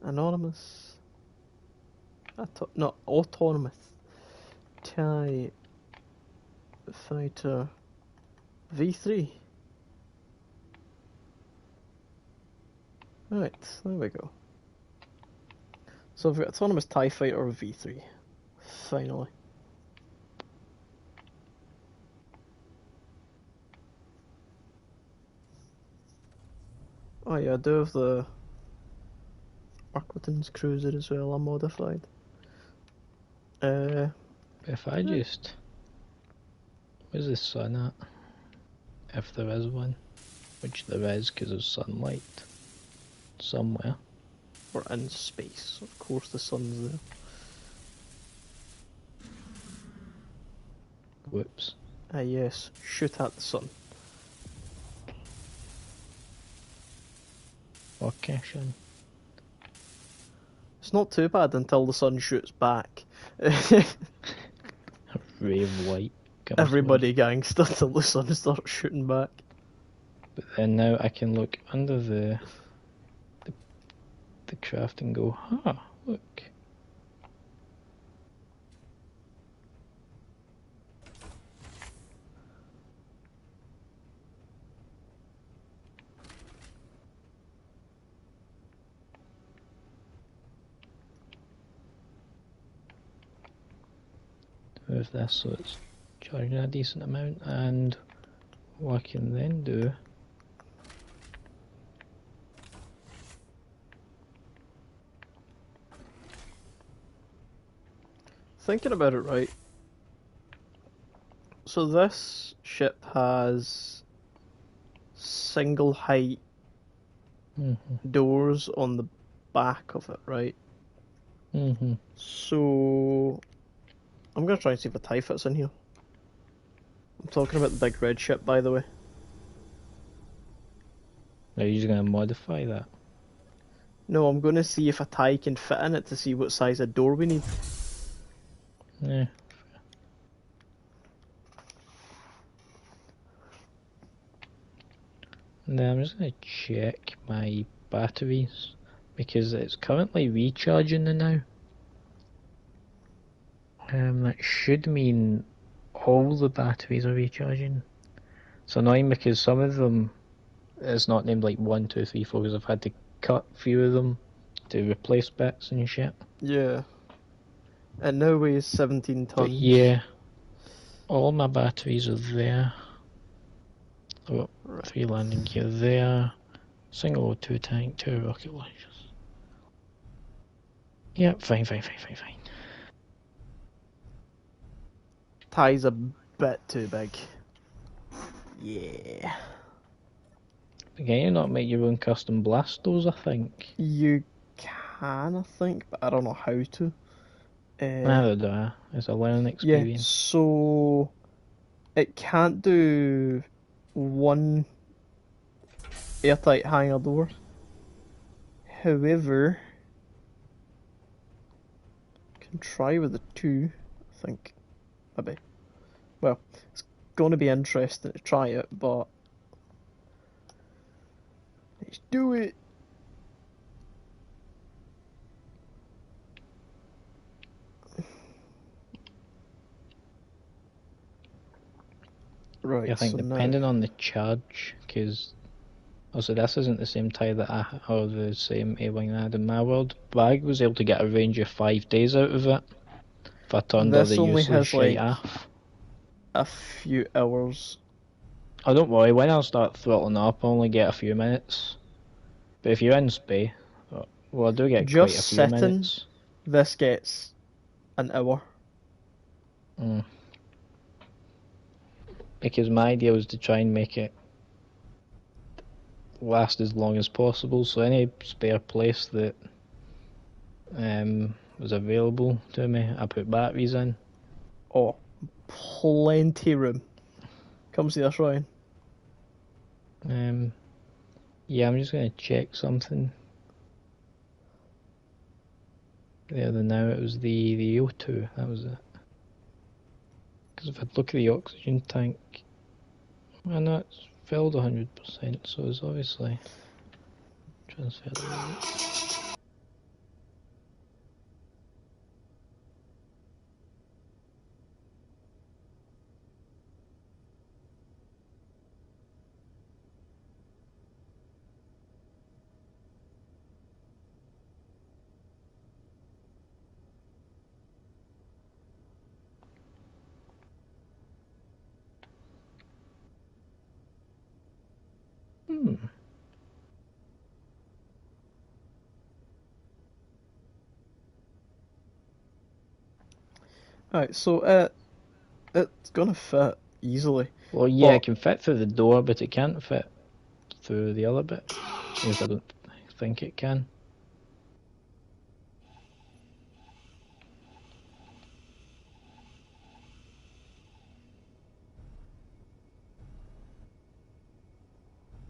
Anonymous. Not autonomous. TIE Fighter V3. Right, there we go. So I've got autonomous TIE Fighter V3. Finally. Oh yeah, I do have the Arquitens Cruiser as well, unmodified. if I just, where's the sun at? If there is one, which there is because of sunlight somewhere. We're in space. Of course the sun's there. Whoops. Ah yes, shoot at the sun. Okay, Sean. It's not too bad until the sun shoots back. Ray of light comes Everybody gangster till the sun starts shooting back. But then now I can look under the craft and go, huh, look. Move this so it's charging a decent amount, and what I can then do Thinking about it right. So this ship has single height doors on the back of it, right? So I'm gonna try and see if a TIE fits in here. I'm talking about the big red ship, by the way. Are you just going to modify that? No, I'm gonna see if a TIE can fit in it to see what size of door we need. Yeah. And then I'm just going to check my batteries because it's currently recharging now. That should mean all the batteries are recharging. It's annoying because some of them it's not named like 1, 2, 3, 4 because I've had to cut a few of them to replace bits and shit. Yeah. It now weighs 17 tons. But yeah, all my batteries are there. I've got 3 landing gear there, single O2 tank, 2 rocket launchers. Yep, fine. TIE's a bit too big. Yeah. Can you not make your own custom blast doors, I think? You can, I think, but I don't know how to. Neither do I. It's a learning Yeah, experience. so it can't do one airtight hanger door. However, can try with the two, I think. Maybe. Well, it's going to be interesting to try it, but let's do it. Right, I think so now depending on the charge, because also this isn't the same tie that or the same A-wing I had in my world, but I was able to get a range of 5 days out of it if I turned all this the only useless has shite like off. a few hours. Oh, don't worry, when I start throttling up, I only get a few minutes. But if you're in space, well, I do get quite a Just few sitting, minutes. this gets an hour. Because my idea was to try and make it last as long as possible, so any spare place that was available to me, I put batteries in. Oh, plenty room. Come see us, Ryan. Yeah, I'm just going to check something. The other now, it was the O2, that was it. Because if I look at the oxygen tank, I know it's filled 100%, so it's obviously transferred. Alright, so it's gonna fit easily. Well, yeah, But it can fit through the door, but it can't fit through the other bit. At least I don't think it can.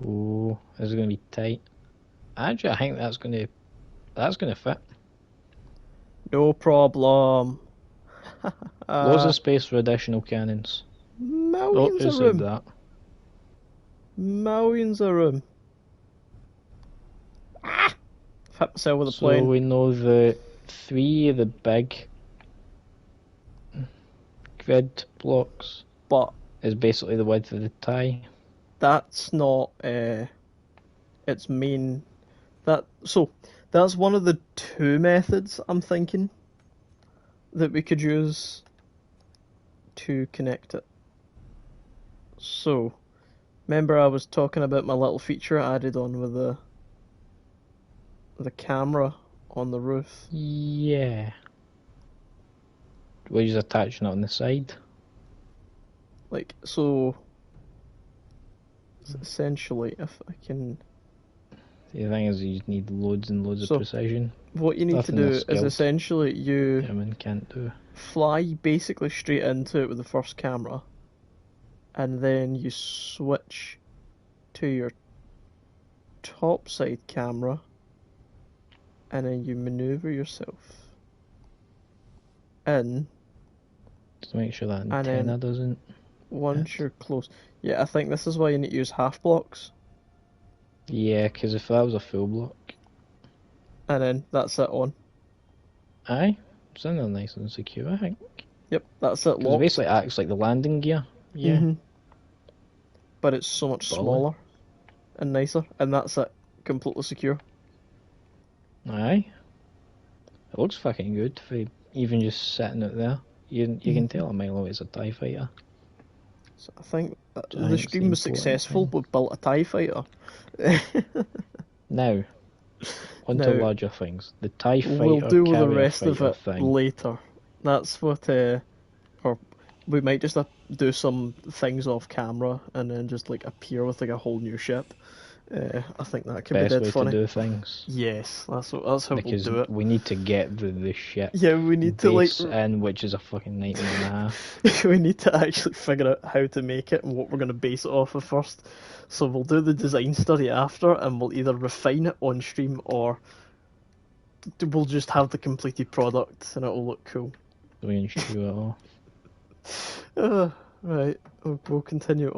Oh, this is going to be tight. Actually, I think that's going to fit. no problem. Loads of space for additional cannons. Oh, Millions who of said room. that? Millions of room. Ah! I've hit myself with a So plane. we know the 3 of the big grid blocks But is basically the width of the tie. that's not its main. That's one of the two methods I'm thinking that we could use to connect it. So, remember I was talking about my little feature I added on with the camera on the roof. Yeah. We're just attaching it on the side. Like, so essentially, if I can. The thing is, you need loads and loads of So, precision. what you need to Nothing a do is skilled essentially you airman can't do. fly basically straight into it with the first camera, and then you switch to your top side camera, and then you maneuver yourself in, Just make sure that and antenna then doesn't. once you're close. Yeah, I think this is why you need to use half blocks, Yeah, because if that was a full block. and then that's it on. Aye, sounded nice and secure, I think. Yep, that's it Because it locked. basically acts like the landing gear. Yeah. But it's so much smaller and nicer, and that's it, completely secure. Aye. It looks fucking good for even just sitting it there. You can tell a mile away it's a TIE fighter. So I think the Giant stream was steam successful. thing. We built a TIE fighter. Now, on to Now, larger things. The TIE we'll fighter deal with the carrier rest of fighter it thing. later. That's what, or we might just do some things off camera and then just like appear with like a whole new ship. I think that could be Best dead way funny. to do things. Yes, that's how Because we'll do it. we need to get the shit Yeah, we need to base in, which is a fucking nightmare and a half. we need to actually figure out how to make it and what we're going to base it off of first. So we'll do the design study after, and we'll either refine it on stream or we'll just have the completed product and it'll look cool. We ensure it all. Right, we'll continue on.